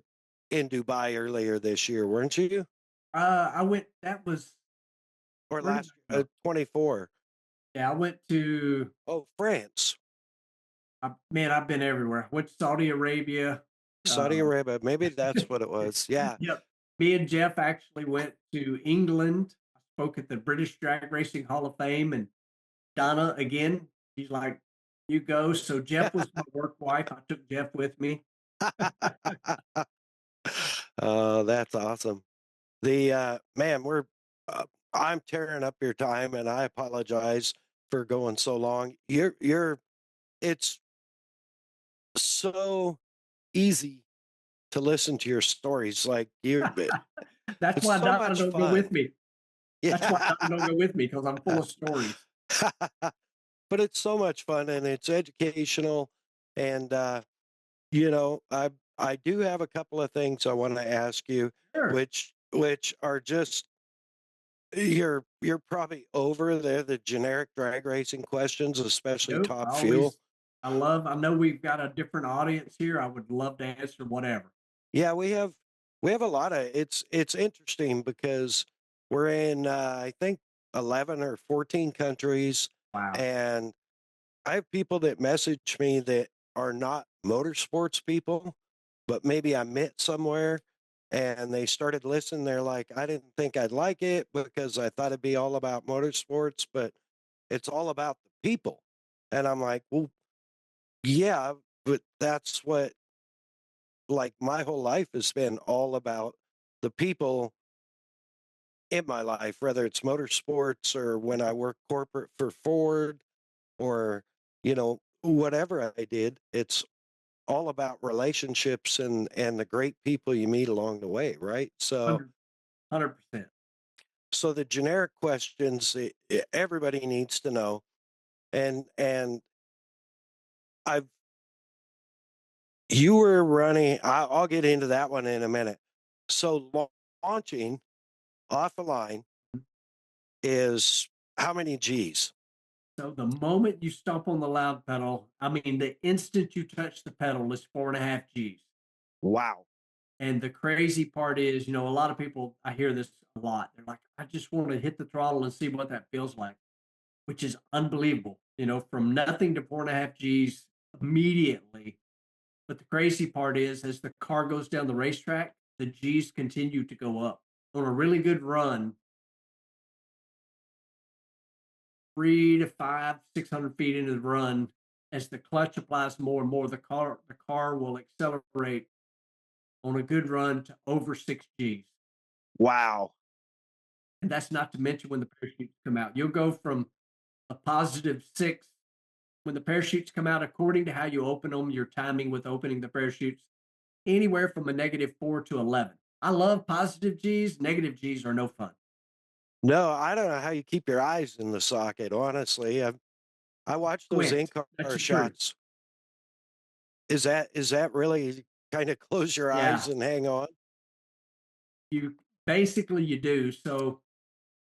in Dubai earlier this year, weren't you? I went. That was Or where did last I go? 24? Yeah, I went to. Oh, France, Man, I've been everywhere. Went to Saudi Arabia. Saudi Arabia. Maybe that's what it was. Yeah. Yep. Me and Jeff actually went to England. I spoke at the British Drag Racing Hall of Fame, and Donna again. She's like, "You go." So Jeff was my work wife. I took Jeff with me. Oh, that's awesome. The man, I'm tearing up your time, and I apologize for going so long. It's so easy to listen to your stories. Like That's it's why so Donna much don't go with fun. me. That's why Donna don't go with me, because I'm full of stories. But it's so much fun, and it's educational. And I do have a couple of things I want to ask you, Sure. which are just you're probably over there the generic drag racing questions, especially Nope. Top Fuel. I know we've got a different audience here. I would love to answer whatever. Yeah, we have a lot of it's interesting because we're in I think 11 or 14 countries, Wow. and I have people that message me that are not motorsports people, but maybe I met somewhere and they started listening. They're like, I didn't think I'd like it because I thought it'd be all about motorsports, but it's all about the people. And I'm like, well, yeah, but that's what, like, my whole life has been all about the people in my life, whether it's motorsports or when I work corporate for Ford or, whatever I did. It's all about relationships and the great people you meet along the way, right? So 100%. so the generic questions everybody needs to know, and I've you were running. I'll get into that one in a minute. So launching off the line, is how many G's? So the moment you stomp on the loud pedal, I mean, the instant you touch the pedal is 4.5 G's. Wow. And the crazy part is, a lot of people, I hear this a lot. They're like, I just want to hit the throttle and see what that feels like, which is unbelievable, from nothing to 4.5 G's immediately. But the crazy part is, as the car goes down the racetrack, the G's continue to go up. On a really good run, 3 to 5, 600 feet into the run, as the clutch applies more and more, the car will accelerate on a good run to over 6 G's. Wow. And that's not to mention when the parachutes come out. You'll go from a +6 when the parachutes come out, according to how you open them, your timing with opening the parachutes, anywhere from a -4 to 11. I love positive G's. Negative G's are no fun. No, I don't know how you keep your eyes in the socket, honestly. I watch those Squint. in-car That's the truth. shots. Is that really kind of close your eyes Yeah. and hang on? You basically you do. So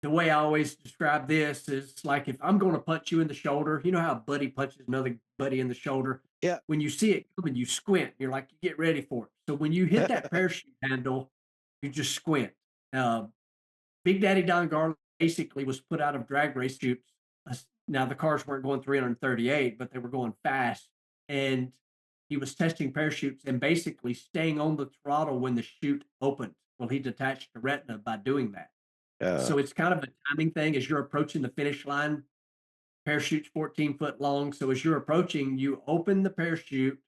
the way I always describe this is like if I'm going to punch you in the shoulder, you know how a buddy punches another buddy in the shoulder? Yeah. When you see it coming, you squint. You're like, you get ready for it. So when you hit that parachute handle, you just squint. Big Daddy Don Garland basically was put out of drag race shoots. Now the cars weren't going 338, but they were going fast. And he was testing parachutes and basically staying on the throttle when the chute opened. Well, he detached the retina by doing that. So it's kind of a timing thing as you're approaching the finish line. Parachute's 14 foot long. So as you're approaching, you open the parachute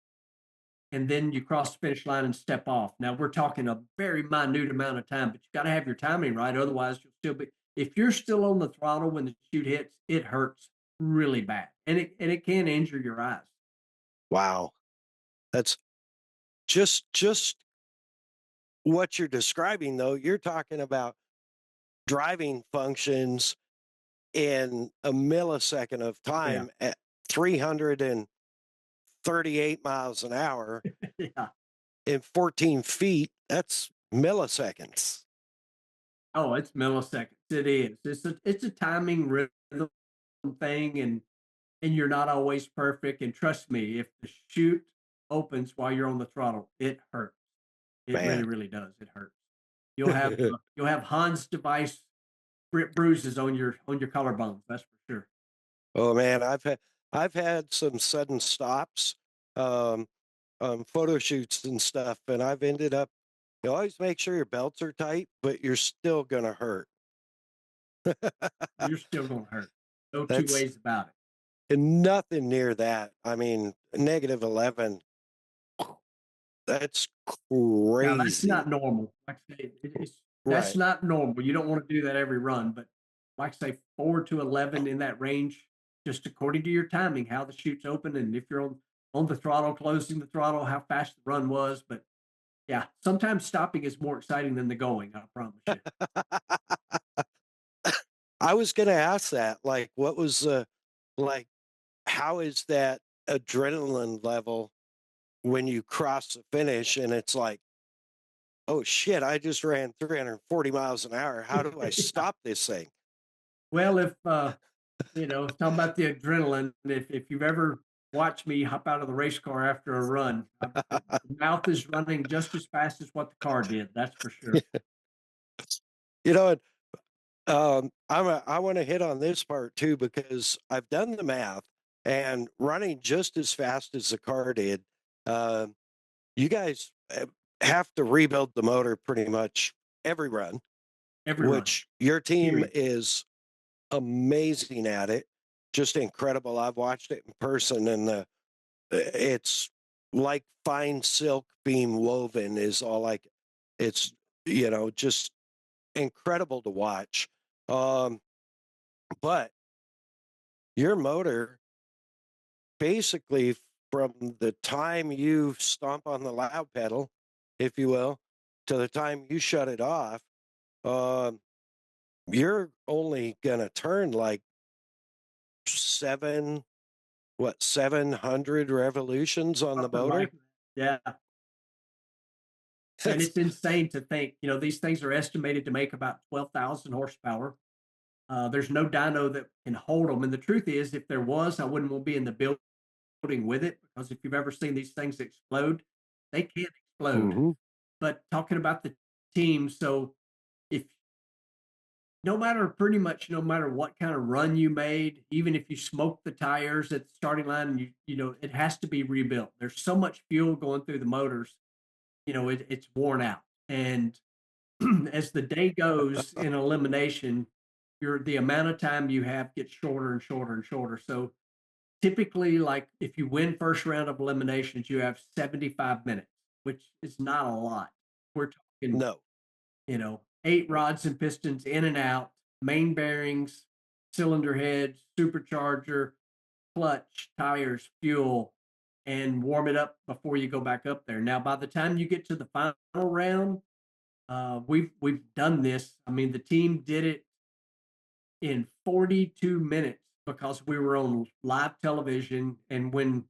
and then you cross the finish line and step off. Now we're talking a very minute amount of time, but you got to have your timing right. Otherwise, you'll still be, if you're still on the throttle when the chute hits, it hurts really bad. And it can injure your eyes. Wow. That's just what you're describing, though. You're talking about driving functions in a millisecond of time at 338 miles an hour Yeah. in 14 feet. That's milliseconds. Oh, it's milliseconds. It is. It's a timing rhythm thing, and you're not always perfect. And trust me, if the chute opens while you're on the throttle, it hurts. It really, Man. really does. It hurts. You'll have Hans device bruises on your collarbones. That's for sure. Oh man, I've had some sudden stops on photo shoots and stuff, and I've ended up. You always make sure your belts are tight, but you're still gonna hurt. You're still going to hurt. No two That's ways about it. and nothing near that. I mean, -11. That's Now that's crazy. not normal. Like I say, that's Right. not normal. You don't want to do that every run, but like I say, 4 to 11 in that range, just according to your timing, how the chute's open, and if you're on the throttle, closing the throttle, how fast the run was. But yeah, sometimes stopping is more exciting than the going. I promise you. I was gonna ask that. Like, what was like? How is that adrenaline level when you cross the finish and it's like, oh shit, I just ran 340 miles an hour. How do I stop this thing? Well, if talking about the adrenaline, if you've ever watched me hop out of the race car after a run, the mouth is running just as fast as what the car did. That's for sure. You know, I want to hit on this part too because I've done the math and running just as fast as the car did. Uh, you guys have to rebuild the motor pretty much every run, Every run. which your team Period. is amazing at it. Just incredible. I've watched it in person, and it's like fine silk being woven. Is all like it's just incredible to watch. Um, but your motor, basically, from the time you stomp on the loud pedal, if you will, to the time you shut it off, um, you're only gonna turn like 700 revolutions on the Something motor. like that. Yeah. And it's insane to think, these things are estimated to make about 12,000 horsepower. There's no dyno that can hold them. And the truth is, if there was, I wouldn't want to be in the building with it, because if you've ever seen these things explode, they can explode. Mm-hmm. But talking about the team, so if pretty much no matter what kind of run you made, even if you smoke the tires at the starting line, it has to be rebuilt. There's so much fuel going through the motors, it's worn out. And as the day goes in elimination, the amount of time you have gets shorter and shorter and shorter. So typically, like if you win first round of eliminations, you have 75 minutes, which is not a lot. We're talking, No. 8 rods and pistons in and out, main bearings, cylinder heads, supercharger, clutch, tires, fuel, and warm it up before you go back up there. Now, by the time you get to the final round, we've done this. I mean, the team did it in 42 minutes because we were on live television. And when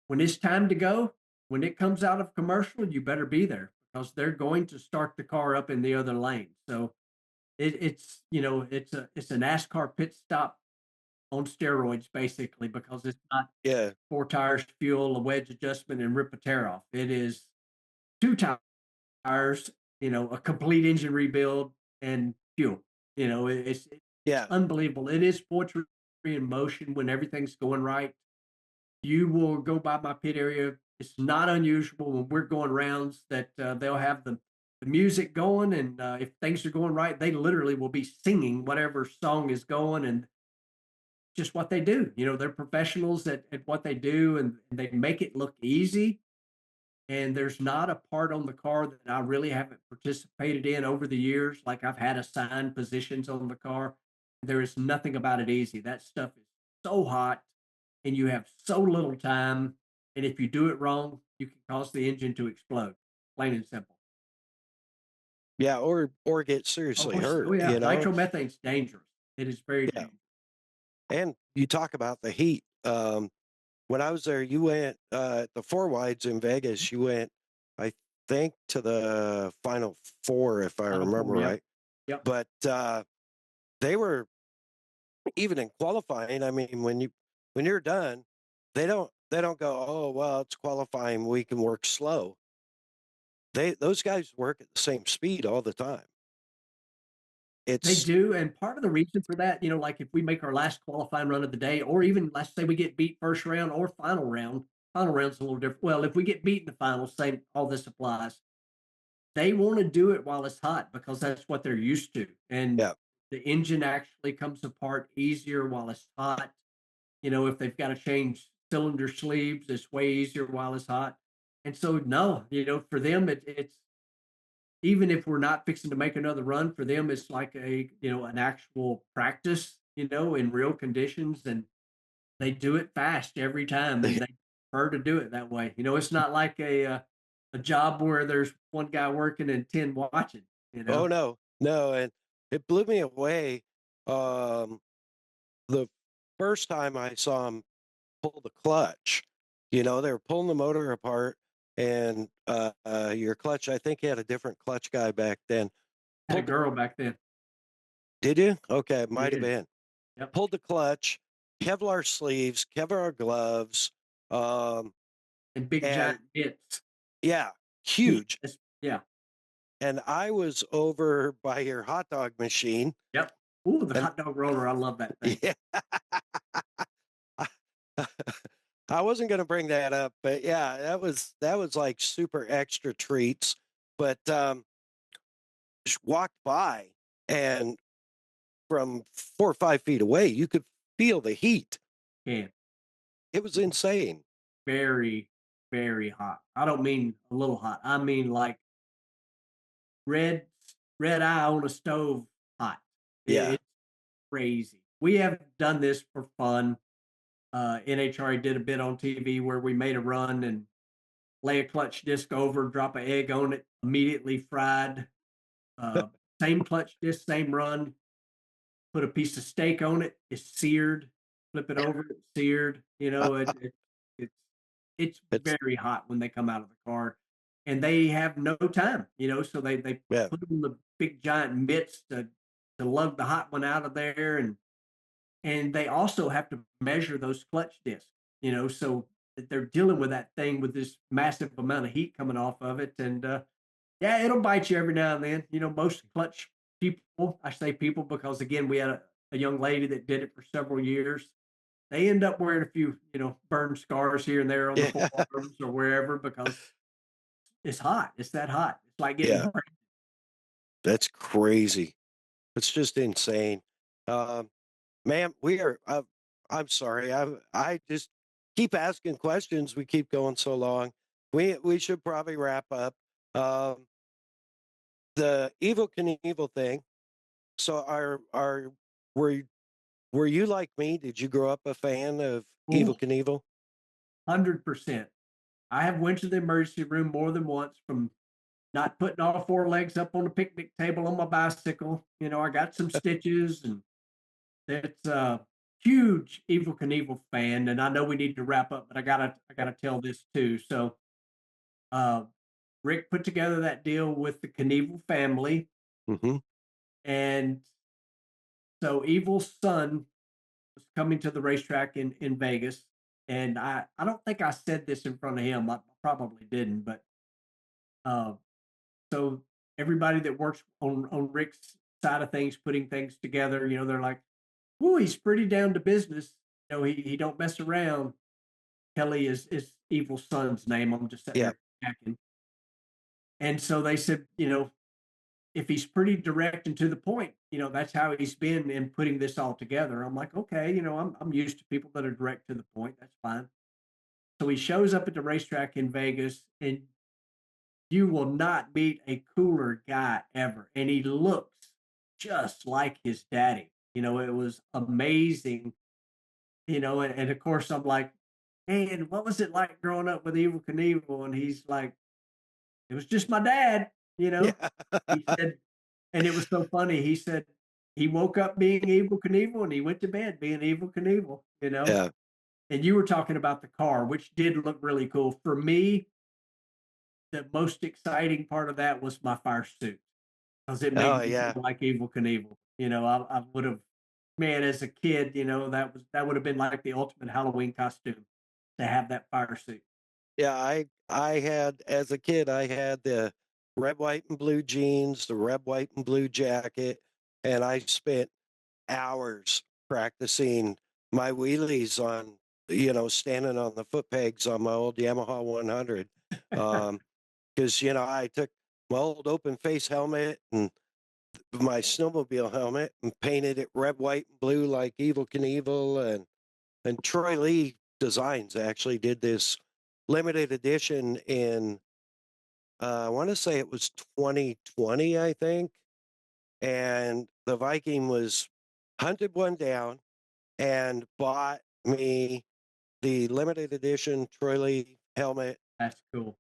it's time to go, when it comes out of commercial, you better be there, because they're going to start the car up in the other lane. So it's a NASCAR pit stop on steroids, basically, because it's not 4 tires, fuel, a wedge adjustment, and rip a tear off. It is 2 tires, a complete engine rebuild and fuel. It's unbelievable. It is poetry in motion when everything's going right. You will go by my pit area. It's not unusual when we're going rounds that they'll have the music going, and if things are going right, they literally will be singing whatever song is going, and just what they do. They're professionals at what they do, and they make it look easy. And there's not a part on the car that I really haven't participated in over the years. Like, I've had assigned positions on the car. There is nothing about it easy. That stuff is so hot, and you have so little time. And if you do it wrong, you can cause the engine to explode. Plain and simple. Yeah, or get seriously hurt. Oh yeah, nitromethane's dangerous. It is very dangerous. And you talk about the heat. When I was there, you went the 4 wides in Vegas. You went, I think, to the final 4, if I remember right. Yep. But they were, even in qualifying, I mean, when you're done, they don't go, oh well, it's qualifying, we can work slow. Those guys work at the same speed all the time. They do, and part of the reason for that, like if we make our last qualifying run of the day, or even let's say we get beat first round or final round's a little different. Well, if we get beat in the final, same, all this applies. They want to do it while it's hot because that's what they're used to, and the engine actually comes apart easier while it's hot. If they've got to change cylinder sleeves, it's way easier while it's hot. And so, no, for them, it's, even if we're not fixing to make another run, for them, it's like an actual practice, in real conditions, and they do it fast every time, and they prefer to do it that way. It's not like a job where there's one guy working and 10 watching. Oh no, and it blew me away. The first time I saw him pull the clutch, they were pulling the motor apart, and your clutch, I think you had a different clutch guy back then. Had a girl back then. Did you? Okay, it might have been. Yep. Pulled the clutch, Kevlar sleeves, Kevlar gloves, and big giant bits. Yeah, huge. Yeah. And I was over by your hot dog machine. Yep. Ooh, the hot dog roller. I love that thing. Yeah. I wasn't going to bring that up, but yeah, that was like super extra treats. But just walked by, and from 4 or 5 feet away, you could feel the heat. Yeah. It was insane. Very, very hot. I don't mean a little hot. I mean like red eye on a stove hot. Yeah. It's crazy. We have done this for fun. NHRA did a bit on TV where we made a run and lay a clutch disc over, drop an egg on it, immediately fried. Same clutch disc, same run. Put a piece of steak on it. It's seared. Flip it over. It's seared. It's very hot when they come out of the car, and they have no time. So they put on the big giant mitts to to lug the hot one out of there, and they also have to measure those clutch discs, so that they're dealing with that thing with this massive amount of heat coming off of it. And yeah, it'll bite you every now and then. Most clutch people, I say people because again, we had a young lady that did it for several years. They end up wearing a few, burn scars here and there on the Yeah. forearms or wherever because it's hot. It's that hot. It's like getting Yeah. That's crazy. It's just insane. Um, Man, we are. I'm sorry. I just keep asking questions. We keep going so long. We should probably wrap up. Um, the Evil Knievel thing. So were you- were you like me? Did you grow up a fan of Evil Ooh, Knievel? 100%. I have went to the emergency room more than once from not putting all four legs up on the picnic table on my bicycle. I got some stitches, and it's a huge Evil Knievel fan. And I know we need to wrap up, but I gotta tell this too. So uh, Rick put together that deal with the Knievel family, Hmm. and so Evil's son was coming to the racetrack in Vegas. And I don't think I said this in front of him. I probably didn't, but uh, so everybody that works on Rick's side of things, putting things together, they're like, "Ooh, he's pretty down to business. He don't mess around." Kelly is Evil's son's name. I'm just sitting Yeah. there checking. And so they said, if he's pretty direct and to the point, that's how he's been in putting this all together. I'm like, okay, I'm used to people that are direct to the point. That's fine. So he shows up at the racetrack in Vegas, and you will not meet a cooler guy ever. And he looks just like his daddy. It was amazing. And of course I'm like, man, what was it like growing up with Evil Knievel? And he's like, it was just my dad, you know. Yeah. He said, and it was so funny. He said he woke up being Evil Knievel and he went to bed being Evil Knievel. Yeah. And you were talking about the car, which did look really cool. For me, the most exciting part of that was my fire suit because it Oh made me yeah. feel like Evil Knievel. I would have, man, as a kid, that would have been like the ultimate Halloween costume to have that fire suit. Yeah. I had as a kid. I had the red, white, and blue jeans, the red, white, and blue jacket, and I spent hours practicing my wheelies on, standing on the foot pegs on my old Yamaha 100. Because, I took my old open face helmet and my snowmobile helmet and painted it red, white, and blue like Evil Knievel. And Troy Lee Designs actually did this limited edition in, I want to say it was 2020, I think. And the Viking was hunted one down and bought me the limited edition Troy Lee helmet, That's cool.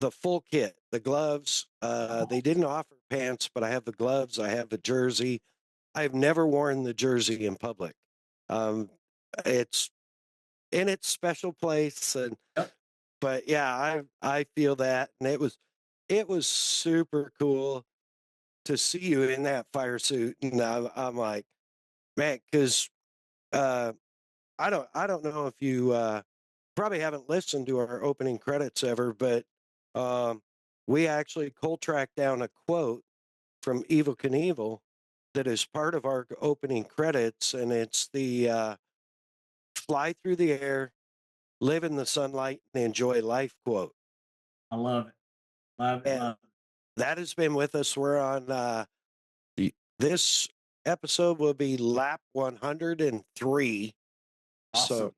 the full kit, the gloves. They didn't offer pants, but I have the gloves. I have the jersey. I've never worn the jersey in public. Um, it's in its special place, Yep. but yeah, I feel that, and it was super cool to see you in that fire suit, and I'm like, man, because uh, I don't know if you probably haven't listened to our opening credits ever, but um, we actually cold tracked down a quote from Evil Knievel that is part of our opening credits, and it's the "Fly through the air, live in the sunlight, and enjoy life" quote. I love it. Love it. And Love it. that has been with us. We're on this episode will be lap 103. Awesome. So,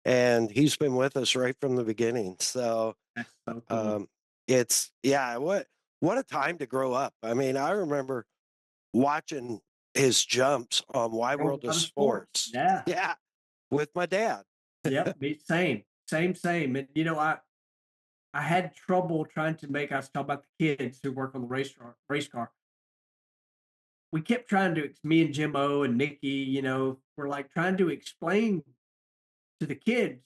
and he's been with us right from the beginning. So, That's so cool. it's yeah, what a time to grow up. I mean, I remember watching his jumps on Wide World World of Motorsports. Sports. Yeah. Yeah, with my dad. Yep. Same. Same. Same. And I had trouble trying to make. I was talking about the kids who work on the race car. We kept trying to. Me and Jim O and Nikki. We're like trying to explain to the kids.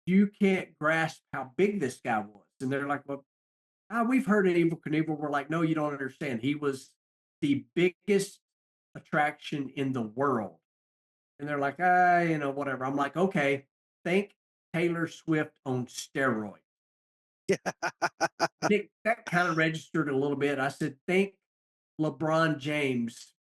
You can't grasp how big this guy was, and they're like, "Well, we've heard of Evil Knievel." We're like, "No, you don't understand. He was the biggest attraction in the world. And they're like, whatever. I'm like, okay, think Taylor Swift on steroids. That kind of registered a little bit. I said, think LeBron James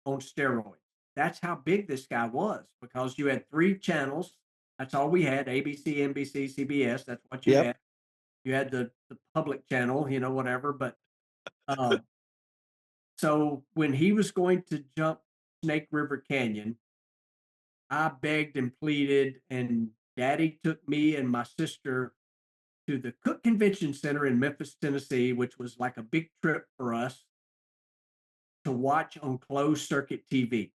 on steroids. That's how big this guy was, because you had 3 channels. That's all we had: ABC, NBC, CBS. That's what you Yep. had. You had the public channel, whatever. But so when he was going to jump Snake River Canyon, I begged and pleaded, and Daddy took me and my sister to the Cook Convention Center in Memphis, Tennessee, which was like a big trip for us to watch on closed circuit TV.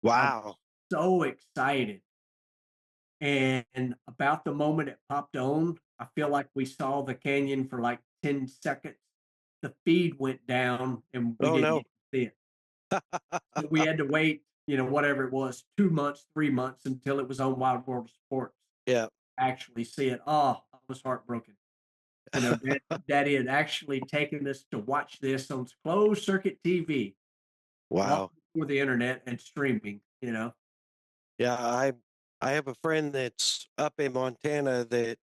I was Wow. so excited. And about the moment it popped on, I feel like we saw the canyon for like 10 seconds. The feed went down and we Oh, didn't no. get to see it. So we had to wait, whatever it was, 2 months, 3 months until it was on Wild World of Sports. Yeah. Actually see it. Oh, I was heartbroken. Daddy had actually taken us to watch this on closed circuit TV. Wow. Before the internet and streaming. Yeah, I have a friend that's up in Montana that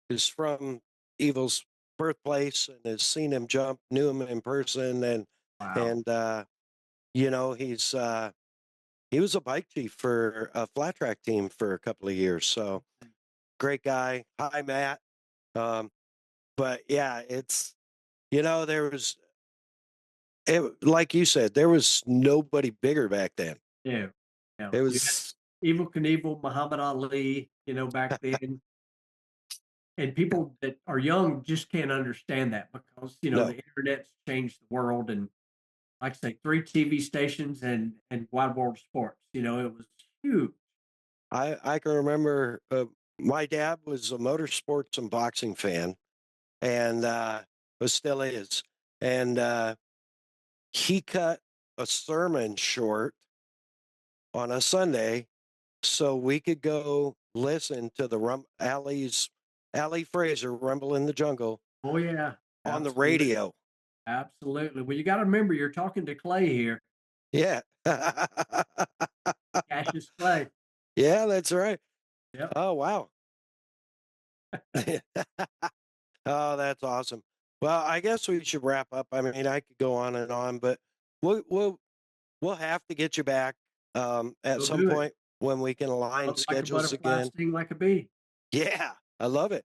is from Evil's birthplace and has seen him jump, knew him in person, and Wow. and he was a bike chief for a flat track team for a couple of years. So great guy. Hi, Matt. But yeah, it's there was like you said, there was nobody bigger back then. Yeah. It You had was Evel Knievel, Muhammad Ali, back then. And people that are young just can't understand that, because, no. the internet's changed the world. And like I say, 3 TV stations and Wide World of Sports, it was huge. I can remember my dad was a motorsports and boxing fan, and but still is. And he cut a sermon short on a Sunday so we could go listen to the Ali Fraser Rumble in the Jungle Oh, yeah. on the Absolutely. radio. Absolutely. Well, you got to remember, you're talking to Clay here. Yeah. Cassius Clay. Yeah, that's right. Yep. Oh, wow. Oh, that's awesome. Well, I guess we should wrap up. I mean, I could go on and on, but we'll have to get you back at We'll some do it. point when we can align Like a schedules butterfly, again. sting like a bee. Yeah, I love it.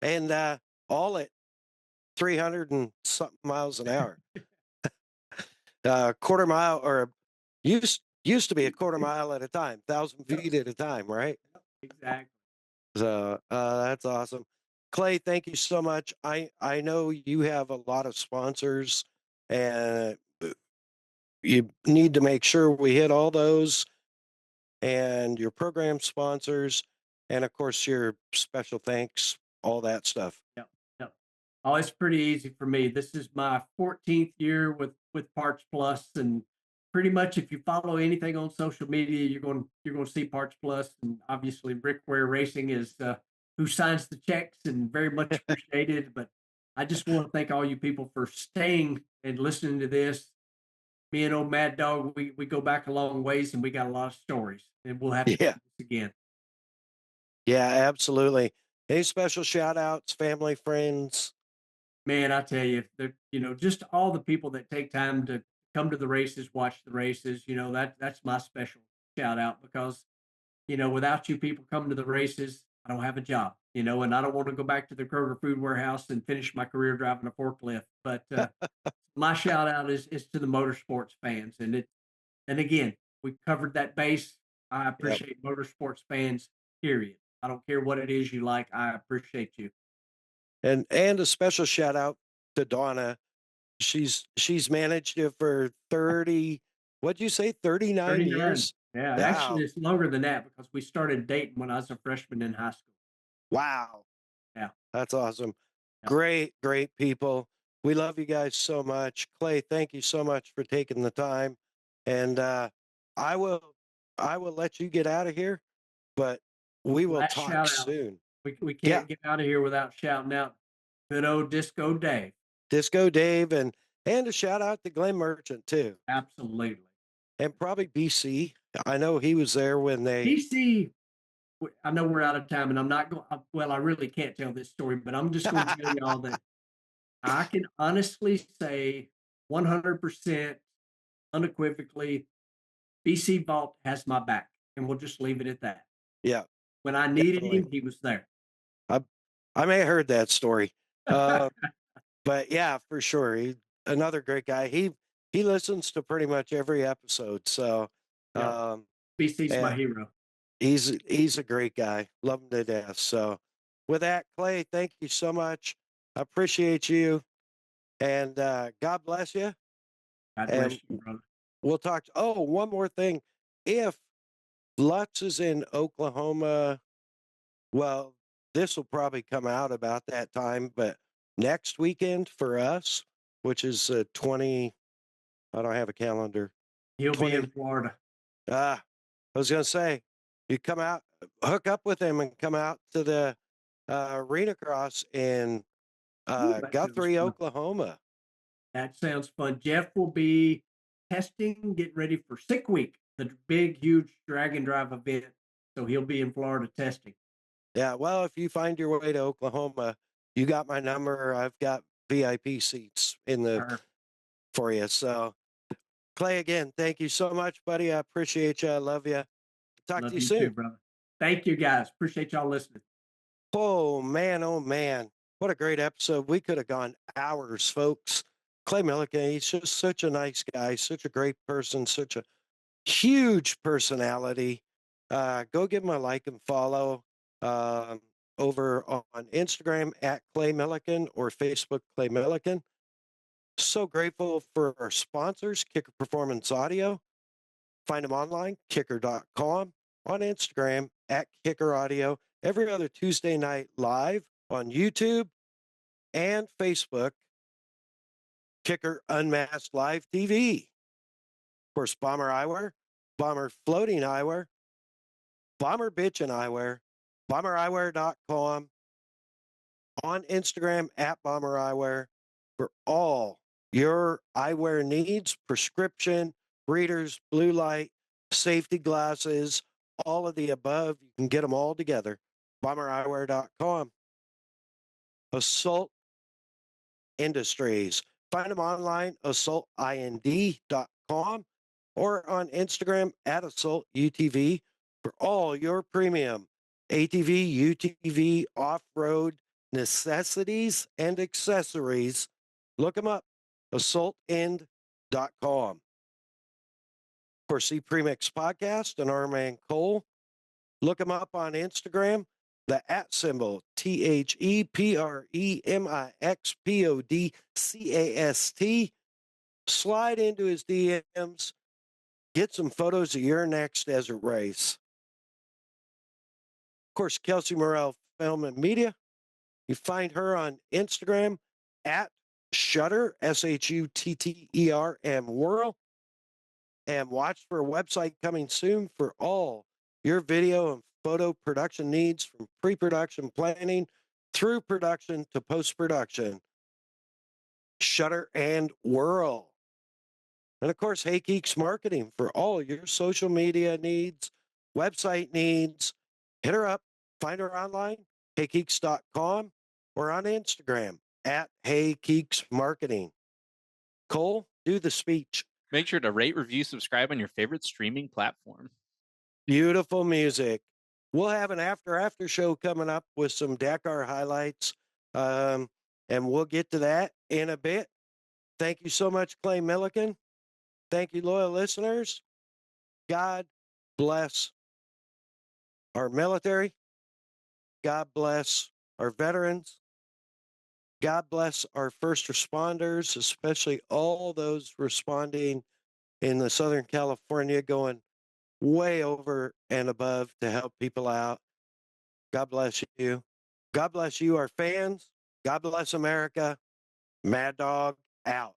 And all at 300 and something miles an hour. Quarter mile, or used to be a quarter mile at a time, 1,000 feet at a time, right? Exactly. So that's awesome. Clay, thank you so much. I know you have a lot of sponsors, and you need to make sure we hit all those, and your program sponsors, and of course your special thanks, all that stuff. Yep. Yep. Oh, it's pretty easy for me. This is my 14th year with Parts Plus, and pretty much if you follow anything on social media, you're going to see Parts Plus, and obviously Rick Ware Racing is who signs the checks, and very much appreciated. But I just want to thank all you people for staying and listening to this. Me and old Mad Dog, we go back a long ways, and we got a lot of stories, and we'll have to do Yeah. this again. Yeah, absolutely. Any special shout outs, family, friends? Man, I tell you, just all the people that take time to come to the races, watch the races, that's my special shout out, because, without you people coming to the races, I don't have a job, and I don't want to go back to the Kroger Food Warehouse and finish my career driving a forklift. But my shout out is to the motorsports fans. And again, we covered that base. I appreciate motorsports fans, period. I don't care what it is you like. I appreciate you. And a special shout out to Donna. She's managed it for 30, what'd you say, 39 39. years? Yeah, Wow. actually, it's longer than that, because we started dating when I was a freshman in high school. Wow. Yeah. That's awesome. Yeah. Great people. We love you guys so much. Clay, thank you so much for taking the time. And I will let you get out of here, but we will Last talk shout out. soon. We can't get out of here without shouting out good old Disco Dave. Disco Dave, and a shout out to Glenn Merchant too. Absolutely. and probably BC. I know he was there when they. BC, I know we're out of time, and I'm not going. Well, I really can't tell this story, but I'm just going to tell y'all that I can honestly say 100% unequivocally, BC Vault has my back, and we'll just leave it at that. Yeah, when I needed definitely. him, he was there. I may have heard that story, but yeah, for sure, another great guy. He listens to pretty much every episode, so Yeah. BC's my and hero. he's a great guy. Love him to death. So, with that, Clay, thank you so much. I appreciate you, and God bless you. God And bless you, brother. we'll talk. Oh, one more thing. If Lutz is in Oklahoma, well, this will probably come out about that time, but next weekend for us, which is 20, I don't have a calendar. He'll 20, be in Florida. I was going to say, you come out, hook up with him and come out to the arena cross in Guthrie, Oklahoma. That sounds fun. Jeff will be testing, getting ready for Sick Week, the big, huge drag and drive event. So he'll be in Florida testing. Yeah, well, if you find your way to Oklahoma, you got my number. I've got VIP seats in the for you. So, Clay, again, thank you so much, buddy. I appreciate you. I love you. Talk to you soon. Too, brother. Thank you, guys. Appreciate y'all listening. Oh, man. Oh, man. What a great episode. We could have gone hours, folks. Clay Millican, he's just such a nice guy, such a great person, such a huge personality. Go give him a like and follow over on Instagram at Clay Millican or Facebook Clay Millican. So grateful for our sponsors, Kicker Performance Audio. Find them online, kicker.com, on Instagram at Kicker Audio, every other Tuesday night live on YouTube and Facebook, Kicker Unmasked Live TV. Of course, Bomber Eyewear, Bomber Floating Eyewear, Bomber Bitchin' Eyewear, bombereyewear.com, on Instagram at Bomber Eyewear for all your eyewear needs, prescription, readers, blue light, safety glasses, all of the above. You can get them all together. Bombereyewear.com. Assault Industries. Find them online, assaultind.com, or on Instagram at assaultutv for all your premium ATV, UTV, off-road necessities and accessories. Look them up, assaultind.com. Of course, see Premix Podcast and our man Cole. Look them up on Instagram, the @ symbol, ThePremixPodcast. Slide into his DMs, get some photos of your next desert race. Of course, Kelsey Morrell Film and Media. You find her on Instagram at Shutter, SHUTTERM World. And watch for a website coming soon for all your video and photo production needs, from pre-production planning through production to post-production. Shutter and Whirl. And of course, Hey Geeks Marketing for all your social media needs, website needs. Hit her up, find her online, heygeeks.com, or on Instagram at Hey Geeks Marketing. Cole, do the speech. Make sure to rate, review, subscribe on your favorite streaming platform. Beautiful music. We'll have an after show coming up with some Dakar highlights, and we'll get to that in a bit. Thank you so much, Clay Millican. Thank you, loyal listeners. God bless our military. God bless our veterans. God bless our first responders, especially all those responding in the Southern California, going way over and above to help people out. God bless you. God bless you, our fans. God bless America. Mad Dog out.